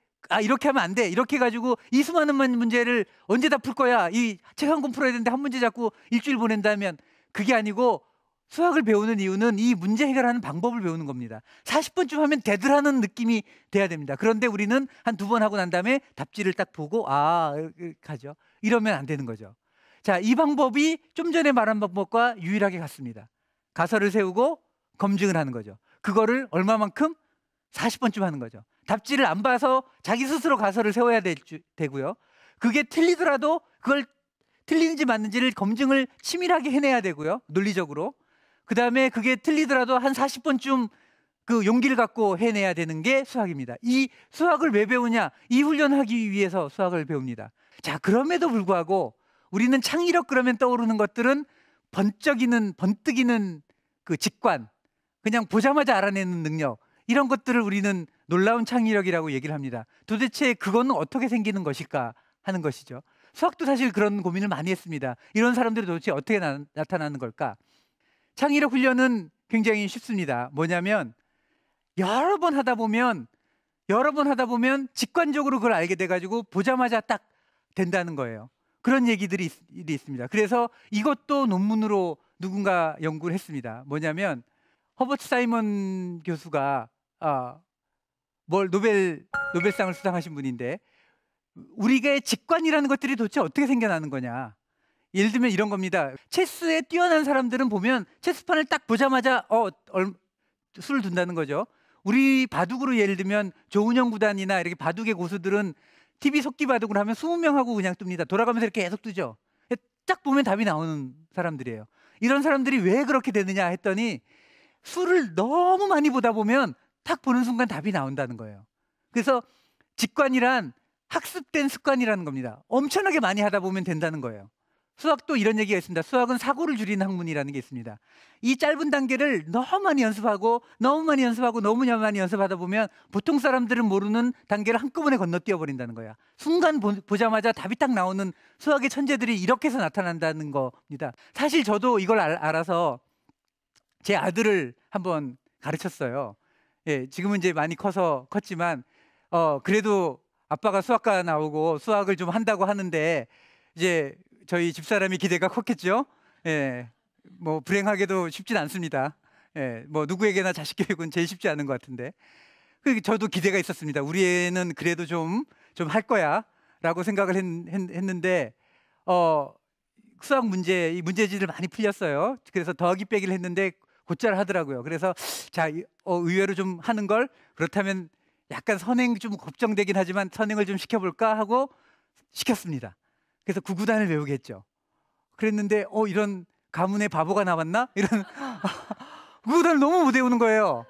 Speaker 2: 이렇게 하면 안 돼. 이렇게 해가지고 이 수많은 문제를 언제 다 풀 거야. 이 책 한 권 풀어야 되는데 한 문제 잡고 일주일 보낸다면 그게 아니고 수학을 배우는 이유는 이 문제 해결하는 방법을 배우는 겁니다. 40번쯤 하면 대들하는 느낌이 돼야 됩니다. 그런데 우리는 한 2번 하고 난 다음에 답지를 딱 보고 가죠. 이러면 안 되는 거죠. 자, 이 방법이 좀 전에 말한 방법과 유일하게 같습니다. 가설을 세우고 검증을 하는 거죠. 그거를 얼마만큼? 40번쯤 하는 거죠. 답지를 안 봐서 자기 스스로 가설을 세워야 되고요. 그게 틀리더라도 그걸 틀리는지 맞는지를 검증을 치밀하게 해내야 되고요. 논리적으로. 그다음에 그게 틀리더라도 한 40번쯤 그 용기를 갖고 해내야 되는 게 수학입니다. 이 수학을 왜 배우냐? 이 훈련하기 위해서 수학을 배웁니다. 자, 그럼에도 불구하고 우리는 창의력 그러면 떠오르는 것들은 번뜩이는 그 직관, 그냥 보자마자 알아내는 능력, 이런 것들을 우리는 놀라운 창의력이라고 얘기를 합니다. 도대체 그거는 어떻게 생기는 것일까 하는 것이죠. 수학도 사실 그런 고민을 많이 했습니다. 이런 사람들이 도대체 어떻게 나타나는 걸까? 창의력 훈련은 굉장히 쉽습니다. 뭐냐면 여러 번 하다 보면 직관적으로 그걸 알게 돼가지고 보자마자 딱 된다는 거예요. 그런 얘기들이 있습니다. 그래서 이것도 논문으로 누군가 연구를 했습니다. 뭐냐면 허버트 사이먼 교수가 노벨상을 수상하신 분인데, 우리가 직관이라는 것들이 도대체 어떻게 생겨나는 거냐. 예를 들면 이런 겁니다. 체스에 뛰어난 사람들은 보면 체스판을 딱 보자마자 수를 둔다는 거죠. 우리 바둑으로 예를 들면 조은영 구단이나 이렇게 바둑의 고수들은 TV 속기 바둑을 하면 20명하고 그냥 뜹니다. 돌아가면서 이렇게 계속 뜨죠. 딱 보면 답이 나오는 사람들이에요. 이런 사람들이 왜 그렇게 되느냐 했더니 수를 너무 많이 보다 보면 딱 보는 순간 답이 나온다는 거예요. 그래서 직관이란 학습된 습관이라는 겁니다. 엄청나게 많이 하다 보면 된다는 거예요. 수학도 이런 얘기가 있습니다. 수학은 사고를 줄이는 학문이라는 게 있습니다. 이 짧은 단계를 너무 많이 연습하고 너무 많이 연습하다 보면 보통 사람들은 모르는 단계를 한꺼번에 건너뛰어 버린다는 거야. 순간 보자마자 답이 딱 나오는 수학의 천재들이 이렇게 해서 나타난다는 겁니다. 사실 저도 이걸 알아서 제 아들을 한번 가르쳤어요. 예, 지금은 이제 많이 컸지만 그래도 아빠가 수학과 나오고 수학을 좀 한다고 하는데 이제 저희 집사람이 기대가 컸겠죠. 예, 뭐 불행하게도 쉽진 않습니다. 예, 뭐 누구에게나 자식 교육은 제일 쉽지 않은 것 같은데, 저도 기대가 있었습니다. 우리 애는 그래도 좀 할 거야라고 생각을 했는데 수학 이 문제지를 많이 풀렸어요. 그래서 더하기 빼기를 했는데 곧잘 하더라고요. 그래서 자, 의외로 좀 하는 걸, 그렇다면 약간 선행 좀 걱정되긴 하지만 선행을 좀 시켜볼까 하고 시켰습니다. 그래서 구구단을 외우게 했죠. 그랬는데 이런 가문의 바보가 나왔나? 이런 구구단을 너무 못 외우는 거예요.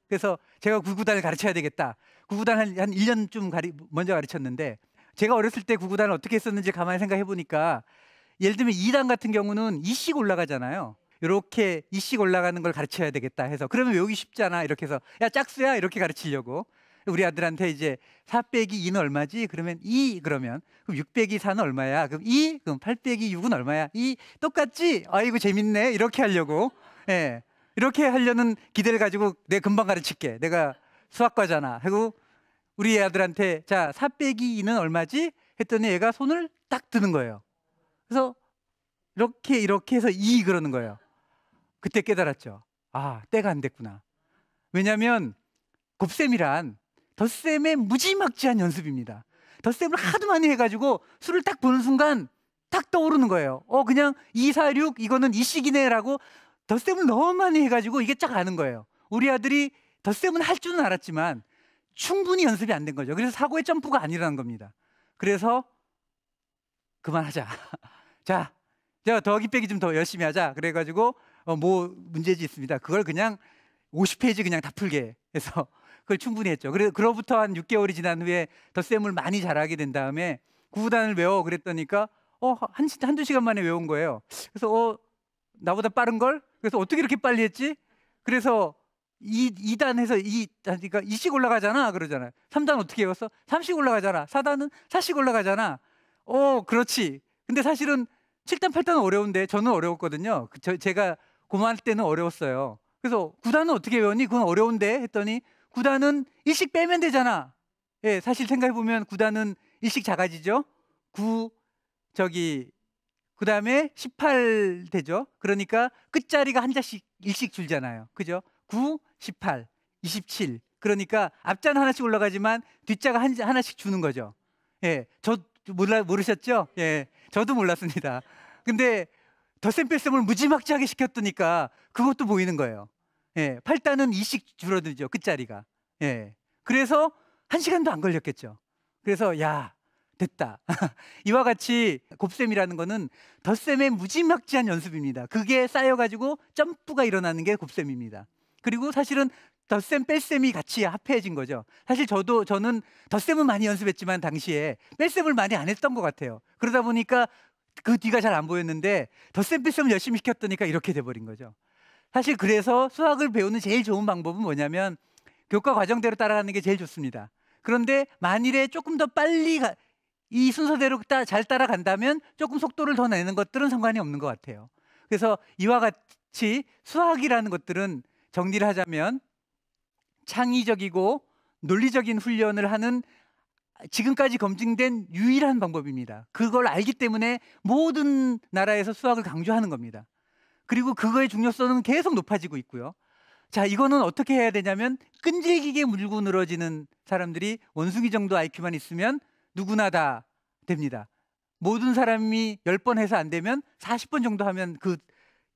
Speaker 2: 그래서 제가 구구단을 가르쳐야 되겠다. 구구단 한 1년쯤 먼저 가르쳤는데, 제가 어렸을 때 구구단을 어떻게 했었는지 가만히 생각해 보니까, 예를 들면 2단 같은 경우는 2씩 올라가잖아요. 이렇게 2씩 올라가는 걸 가르쳐야 되겠다 해서, 그러면 외우기 쉽잖아. 이렇게 해서 야 짝수야 이렇게 가르치려고 우리 아들한테 이제 4 빼기 2는 얼마지? 그러면 2, 그럼 6 빼기 4는 얼마야? 그럼 2, 그럼 8 빼기 6은 얼마야? 2, 똑같지? 아이고 재밌네. 이렇게 하려고, 예, 이렇게 하려는 기대를 가지고 내가 금방 가르칠게. 내가 수학과잖아. 하고 우리 아들한테 자 4 빼기 2는 얼마지? 했더니 얘가 손을 딱 드는 거예요. 그래서 이렇게 해서 2 그러는 거예요. 그때 깨달았죠. 아, 때가 안 됐구나. 왜냐하면 곱셈이란 덧셈의 무지막지한 연습입니다. 덧셈을 하도 많이 해가지고 수를 딱 보는 순간 딱 떠오르는 거예요. 그냥 2, 4, 6 이거는 2씩이네 라고 덧셈을 너무 많이 해가지고 이게 쫙 아는 거예요. 우리 아들이 덧셈은 할 줄은 알았지만 충분히 연습이 안 된 거죠. 그래서 사고의 점프가 아니라는 겁니다. 그래서 그만하자. 자, 더하기 빼기 좀 더 열심히 하자. 그래가지고 뭐 문제지 있습니다. 그걸 그냥 50페이지 그냥 다 풀게 해서 그걸 충분히 했죠. 그로부터 한 6개월이 지난 후에 덧셈을 많이 잘하게 된 다음에 구구단을 외워 그랬더니까 한두 시간 만에 외운 거예요. 그래서 나보다 빠른 걸? 그래서 어떻게 이렇게 빨리 했지? 그래서 2단 해서 그러니까 2씩 올라가잖아 그러잖아요. 3단 어떻게 외웠어? 3씩 올라가잖아. 4단은 4씩 올라가잖아. 그렇지. 근데 사실은 7단 8단은 어려운데 저는 어려웠거든요. 제가 고만 때는 어려웠어요. 그래서 9단은 어떻게 외웠니? 그건 어려운데 했더니 9단은 1씩 빼면 되잖아. 예, 사실 생각해 보면 9단은 1씩 작아지죠. 그다음에 18 되죠. 그러니까 끝자리가 한 자씩 1씩 줄잖아요. 그죠? 9, 18, 27. 그러니까 앞자는 하나씩 올라가지만 뒷자가 하나씩 주는 거죠. 예, 모르셨죠? 예, 저도 몰랐습니다. 근데 덧셈 뺄셈을 무지막지하게 시켰더니까 그것도 보이는 거예요. 예, 8단은 2씩 줄어들죠, 끝자리가. 예, 그래서 1시간도 안 걸렸겠죠. 그래서 야, 됐다. 이와 같이 곱셈이라는 거는 덧셈의 무지막지한 연습입니다. 그게 쌓여가지고 점프가 일어나는 게 곱셈입니다. 그리고 사실은 덧셈 뺄셈이 같이 합해진 거죠. 사실 저는 덧셈은 많이 연습했지만 당시에 뺄셈을 많이 안 했던 것 같아요. 그러다 보니까 그 뒤가 잘 안 보였는데 덧셈 뺄셈을 열심히 시켰더니까 이렇게 돼버린 거죠. 사실 그래서 수학을 배우는 제일 좋은 방법은 뭐냐면 교과 과정대로 따라가는 게 제일 좋습니다. 그런데 만일에 조금 더 빨리 이 순서대로 잘 따라간다면 조금 속도를 더 내는 것들은 상관이 없는 것 같아요. 그래서 이와 같이 수학이라는 것들은 정리를 하자면 창의적이고 논리적인 훈련을 하는 지금까지 검증된 유일한 방법입니다. 그걸 알기 때문에 모든 나라에서 수학을 강조하는 겁니다. 그리고 그거의 중요성은 계속 높아지고 있고요. 자, 이거는 어떻게 해야 되냐면 끈질기게 물고 늘어지는 사람들이 원숭이 정도 IQ만 있으면 누구나 다 됩니다. 모든 사람이 10번 해서 안 되면 40번 정도 하면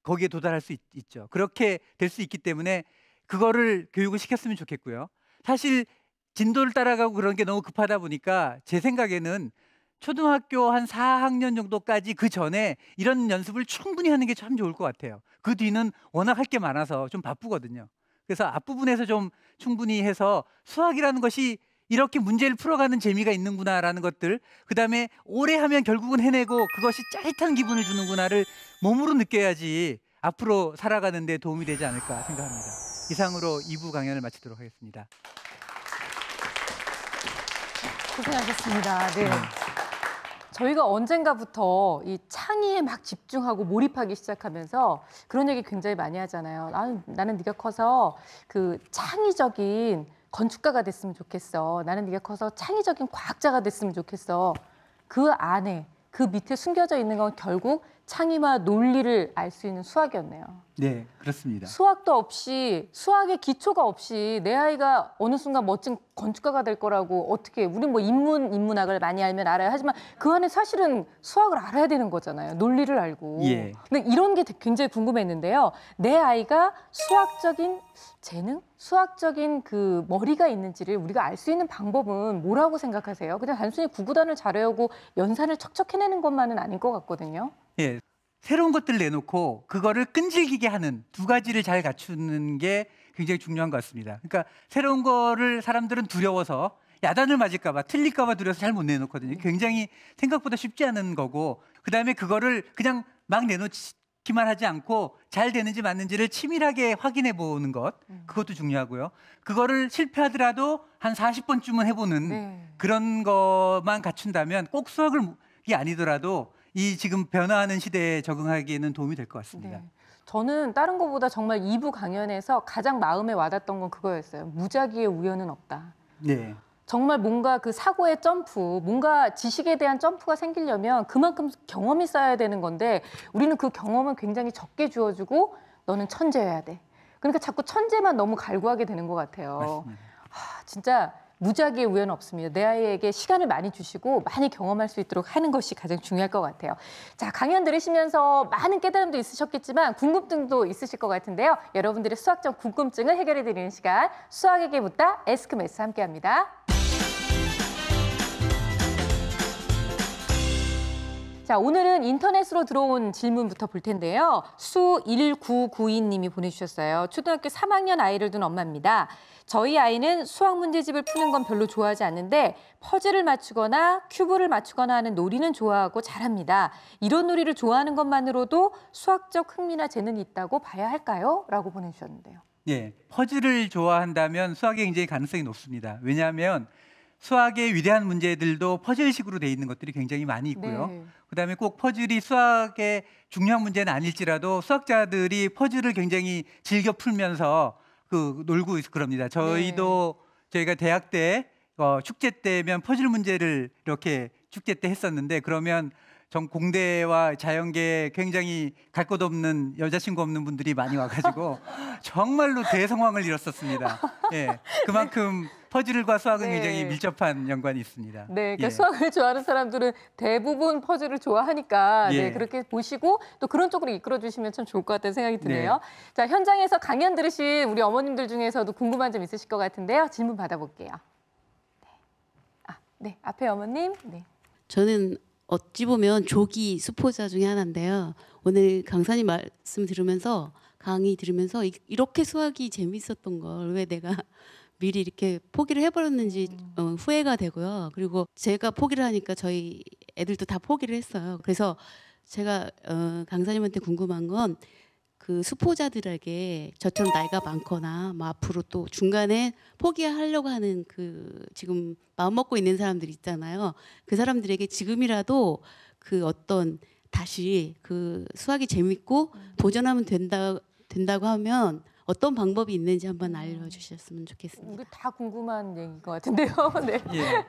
Speaker 2: 거기에 도달할 수 있죠. 그렇게 될 수 있기 때문에 그거를 교육을 시켰으면 좋겠고요. 사실 진도를 따라가고 그런 게 너무 급하다 보니까 제 생각에는 초등학교 한 4학년 정도까지 그 전에 이런 연습을 충분히 하는 게 참 좋을 것 같아요. 그 뒤는 워낙 할 게 많아서 좀 바쁘거든요. 그래서 앞부분에서 좀 충분히 해서 수학이라는 것이 이렇게 문제를 풀어가는 재미가 있는구나라는 것들, 그다음에 오래 하면 결국은 해내고 그것이 짜릿한 기분을 주는구나를 몸으로 느껴야지 앞으로 살아가는 데 도움이 되지 않을까 생각합니다. 이상으로 2부 강연을 마치도록 하겠습니다.
Speaker 1: 고생하셨습니다. 네. 저희가 언젠가부터 이 창의에 막 집중하고 몰입하기 시작하면서 그런 얘기 굉장히 많이 하잖아요. 나는 네가 커서 그 창의적인 건축가가 됐으면 좋겠어. 나는 네가 커서 창의적인 과학자가 됐으면 좋겠어. 그 안에, 그 밑에 숨겨져 있는 건 결국 창의와 논리를 알 수 있는 수학이었네요.
Speaker 2: 네, 그렇습니다.
Speaker 1: 수학도 없이, 수학의 기초가 없이 내 아이가 어느 순간 멋진 건축가가 될 거라고 어떻게, 우린 뭐 인문학을 많이 알면 알아요. 하지만 그 안에 사실은 수학을 알아야 되는 거잖아요. 논리를 알고.
Speaker 2: 예.
Speaker 1: 근데 이런 게 굉장히 궁금했는데요. 내 아이가 수학적인 재능? 수학적인 그 머리가 있는지를 우리가 알 수 있는 방법은 뭐라고 생각하세요? 그냥 단순히 구구단을 잘 외우고 연산을 척척 해내는 것만은 아닌 것 같거든요.
Speaker 2: 예, 새로운 것들을 내놓고 그거를 끈질기게 하는 두 가지를 잘 갖추는 게 굉장히 중요한 것 같습니다. 그러니까 새로운 거를 사람들은 두려워서 야단을 맞을까 봐, 틀릴까 봐 두려워서 잘 못 내놓거든요. 굉장히 생각보다 쉽지 않은 거고, 그다음에 그거를 그냥 막 내놓기만 하지 않고 잘 되는지 맞는지를 치밀하게 확인해 보는 것, 그것도 중요하고요. 그거를 실패하더라도 한 40번쯤은 해보는 그런 것만 갖춘다면 꼭 수학이 아니더라도 이 지금 변화하는 시대에 적응하기에는 도움이 될 것 같습니다.
Speaker 1: 네. 저는 다른 것보다 정말 2부 강연에서 가장 마음에 와닿았던 건 그거였어요. 무작위의 우연은 없다.
Speaker 2: 네.
Speaker 1: 정말 뭔가 그 사고의 점프, 뭔가 지식에 대한 점프가 생기려면 그만큼 경험이 쌓여야 되는 건데 우리는 그 경험은 굉장히 적게 주어주고 너는 천재여야 돼. 그러니까 자꾸 천재만 너무 갈구하게 되는 것 같아요.
Speaker 2: 맞습니다.
Speaker 1: 진짜 무작위의 우연은 없습니다. 내 아이에게 시간을 많이 주시고 많이 경험할 수 있도록 하는 것이 가장 중요할 것 같아요. 자, 강연 들으시면서 많은 깨달음도 있으셨겠지만 궁금증도 있으실 것 같은데요. 여러분들의 수학적 궁금증을 해결해 드리는 시간, 수학에게 묻다 에스크메스 함께합니다. 자, 오늘은 인터넷으로 들어온 질문부터 볼 텐데요. 수1992님이 보내주셨어요. 초등학교 3학년 아이를 둔 엄마입니다. 저희 아이는 수학 문제집을 푸는 건 별로 좋아하지 않는데 퍼즐을 맞추거나 큐브를 맞추거나 하는 놀이는 좋아하고 잘합니다. 이런 놀이를 좋아하는 것만으로도 수학적 흥미나 재능이 있다고 봐야 할까요? 라고 보내주셨는데요.
Speaker 2: 예, 퍼즐을 좋아한다면 수학에 굉장히 가능성이 높습니다. 왜냐하면 수학의 위대한 문제들도 퍼즐식으로 돼 있는 것들이 굉장히 많이 있고요.
Speaker 1: 네.
Speaker 2: 그다음에 꼭 퍼즐이 수학의 중요한 문제는 아닐지라도 수학자들이 퍼즐을 굉장히 즐겨 풀면서 놀고 있을 겁니다. 저희도 저희가 대학 때 축제 때면 퍼즐 문제를 이렇게 축제 때 했었는데, 그러면 공대와 자연계에 굉장히 갈 곳 없는 여자친구 없는 분들이 많이 와가지고 정말로 대성황을 이뤘었습니다. 예, 그만큼 퍼즐과 수학은
Speaker 1: 네.
Speaker 2: 굉장히 밀접한 연관이 있습니다.
Speaker 1: 네, 그러니까
Speaker 2: 예.
Speaker 1: 수학을 좋아하는 사람들은 대부분 퍼즐을 좋아하니까 네,
Speaker 2: 예.
Speaker 1: 그렇게 보시고 또 그런 쪽으로 이끌어 주시면 참 좋을 것 같다는 생각이 드네요.
Speaker 2: 네.
Speaker 1: 자, 현장에서 강연 들으신 우리 어머님들 중에서도 궁금한 점 있으실 것 같은데요. 질문 받아볼게요. 네, 앞에 어머님. 네.
Speaker 6: 저는 어찌 보면 조기 수포자 중에 하나인데요. 오늘 강사님 말씀 들으면서 강의 들으면서 이렇게 수학이 재밌었던 걸 왜 내가 미리 이렇게 포기를 해버렸는지 후회가 되고요. 그리고 제가 포기를 하니까 저희 애들도 다 포기를 했어요. 그래서 제가 강사님한테 궁금한 건 그 수포자들에게 저처럼 나이가 많거나 뭐 앞으로 또 중간에 포기하려고 하는 그 지금 마음 먹고 있는 사람들 있잖아요. 그 사람들에게 지금이라도 그 어떤 다시 그 수학이 재밌고 도전하면 된다고 하면 어떤 방법이 있는지 한번 알려주셨으면 좋겠습니다.
Speaker 1: 우리 다 궁금한 얘기인 것 같은데요. 네.
Speaker 2: 예.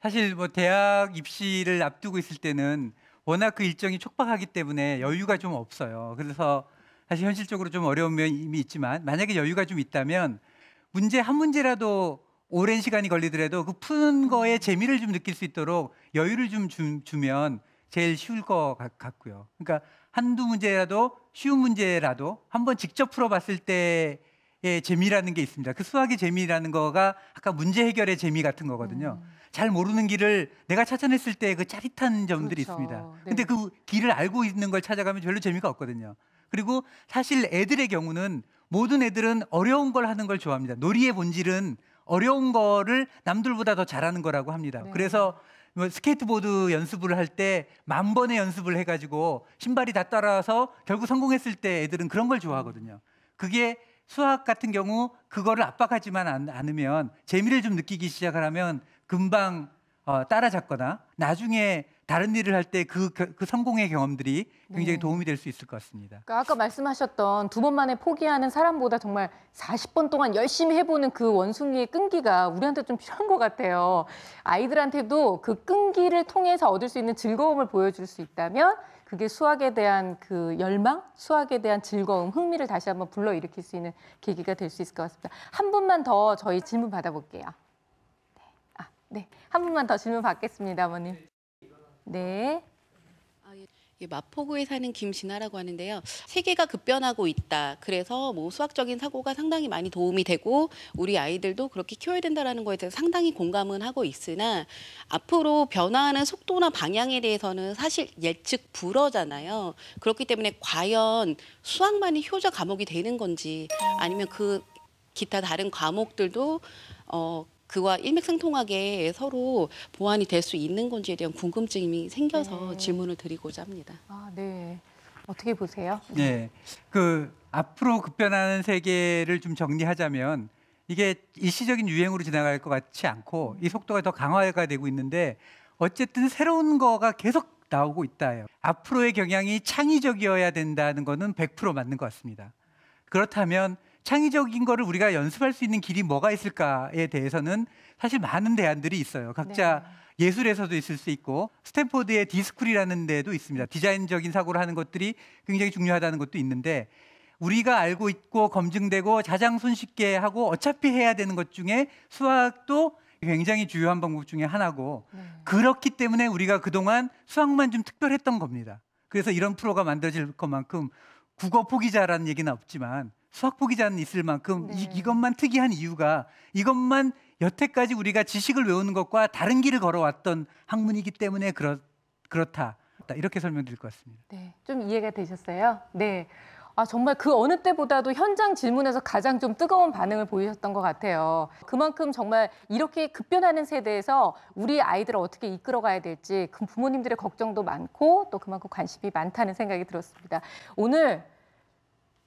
Speaker 2: 사실 뭐 대학 입시를 앞두고 있을 때는 워낙 그 일정이 촉박하기 때문에 여유가 좀 없어요. 그래서 사실 현실적으로 좀 어려운 면이 있지만 만약에 여유가 좀 있다면 문제 한 문제라도 오랜 시간이 걸리더라도 그 푸는 거에 재미를 좀 느낄 수 있도록 여유를 좀 주면 제일 쉬울 것 같고요. 그러니까 한두 문제라도 쉬운 문제라도 한번 직접 풀어봤을 때의 재미라는 게 있습니다. 그 수학의 재미라는 거가 아까 문제 해결의 재미 같은 거거든요. 잘 모르는 길을 내가 찾아냈을 때 그 짜릿한 점들이
Speaker 1: 그렇죠.
Speaker 2: 있습니다.
Speaker 1: 네.
Speaker 2: 근데 그 길을 알고 있는 걸 찾아가면 별로 재미가 없거든요. 그리고 사실 애들의 경우는 모든 애들은 어려운 걸 하는 걸 좋아합니다. 놀이의 본질은 어려운 거를 남들보다 더 잘하는 거라고 합니다.
Speaker 1: 네.
Speaker 2: 그래서 뭐 스케이트보드 연습을 할 때 10,000번의 연습을 해가지고 신발이 다 따라와서 결국 성공했을 때 애들은 그런 걸 좋아하거든요. 그게 수학 같은 경우 그거를 압박하지만 않으면 재미를 좀 느끼기 시작을 하면 금방 따라잡거나 나중에 다른 일을 할 때 그 성공의 경험들이 굉장히
Speaker 1: 네.
Speaker 2: 도움이 될 수 있을 것 같습니다.
Speaker 1: 그러니까 아까 말씀하셨던 2번 만에 포기하는 사람보다 정말 40번 동안 열심히 해보는 그 원숭이의 끈기가 우리한테 좀 필요한 것 같아요. 아이들한테도 그 끈기를 통해서 얻을 수 있는 즐거움을 보여줄 수 있다면 그게 수학에 대한 그 열망, 수학에 대한 즐거움, 흥미를 다시 한번 불러일으킬 수 있는 계기가 될 수 있을 것 같습니다. 한 분만 더 저희 질문 받아볼게요. 네, 한 분만 더 질문 받겠습니다, 어머님. 네.
Speaker 6: 마포구에 사는 김진아라고 하는데요. 세계가 급변하고 있다. 그래서 뭐 수학적인 사고가 상당히 많이 도움이 되고 우리 아이들도 그렇게 키워야 된다라는 거에 대해서 상당히 공감은 하고 있으나 앞으로 변화하는 속도나 방향에 대해서는 사실 예측 불허잖아요. 그렇기 때문에 과연 수학만이 효자 과목이 되는 건지 아니면 그 기타 다른 과목들도 그와 일맥상통하게 서로 보완이 될 수 있는 건지에 대한 궁금증이 생겨서
Speaker 1: 네.
Speaker 6: 질문을 드리고자 합니다.
Speaker 1: 네. 어떻게 보세요?
Speaker 2: 네, 그 앞으로 급변하는 세계를 좀 정리하자면 이게 일시적인 유행으로 지나갈 것 같지 않고 이 속도가 더 강화가 되고 있는데 어쨌든 새로운 거가 계속 나오고 있다요. 앞으로의 경향이 창의적이어야 된다는 거는 100% 맞는 것 같습니다. 그렇다면 창의적인 거를 우리가 연습할 수 있는 길이 뭐가 있을까에 대해서는 사실 많은 대안들이 있어요. 각자 예술에서도 있을 수 있고 스탠포드의 디스쿨이라는 데도 있습니다. 디자인적인 사고를 하는 것들이 굉장히 중요하다는 것도 있는데 우리가 알고 있고 검증되고 가장 손쉽게 하고 어차피 해야 되는 것 중에 수학도 굉장히 주요한 방법 중에 하나고 그렇기 때문에 우리가 그동안 수학만 좀 특별했던 겁니다. 그래서 이런 프로가 만들어질 것만큼 국어 포기자라는 얘기는 없지만 수학 포기자는 있을 만큼 이것만 특이한 이유가 이것만 여태까지 우리가 지식을 외우는 것과 다른 길을 걸어왔던 학문이기 때문에 그렇다. 이렇게 설명드릴 것 같습니다.
Speaker 1: 네, 좀 이해가 되셨어요? 네. 정말 그 어느 때보다도 현장 질문에서 가장 좀 뜨거운 반응을 보이셨던 것 같아요. 그만큼 정말 이렇게 급변하는 세대에서 우리 아이들을 어떻게 이끌어가야 될지 그 부모님들의 걱정도 많고 또 그만큼 관심이 많다는 생각이 들었습니다. 오늘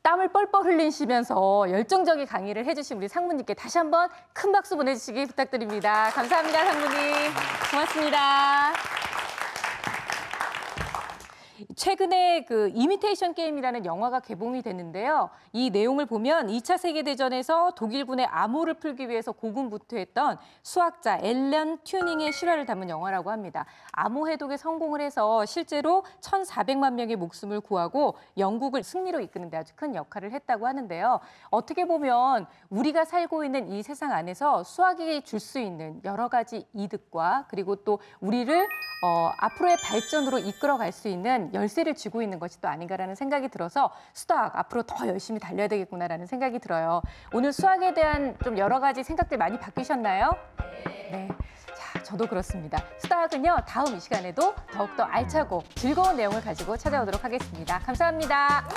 Speaker 1: 땀을 뻘뻘 흘리시면서 열정적인 강의를 해주신 우리 상무님께 다시 한번 큰 박수 보내주시기 부탁드립니다. 감사합니다, 상무님. 고맙습니다. 최근에 그 이미테이션 게임이라는 영화가 개봉이 됐는데요. 이 내용을 보면 2차 세계대전에서 독일군의 암호를 풀기 위해서 고군분투했던 수학자 앨런 튜닝의 실화를 담은 영화라고 합니다. 암호 해독에 성공을 해서 실제로 1,400만 명의 목숨을 구하고 영국을 승리로 이끄는 데 아주 큰 역할을 했다고 하는데요. 어떻게 보면 우리가 살고 있는 이 세상 안에서 수학이 줄 수 있는 여러 가지 이득과 그리고 또 우리를 앞으로의 발전으로 이끌어갈 수 있는 열쇠를 쥐고 있는 것이 또 아닌가라는 생각이 들어서 수학 앞으로 더 열심히 달려야 되겠구나라는 생각이 들어요. 오늘 수학에 대한 좀 여러 가지 생각들 많이 바뀌셨나요? 네. 자, 저도 그렇습니다. 수학은요, 다음 이 시간에도 더욱더 알차고 즐거운 내용을 가지고 찾아오도록 하겠습니다. 감사합니다.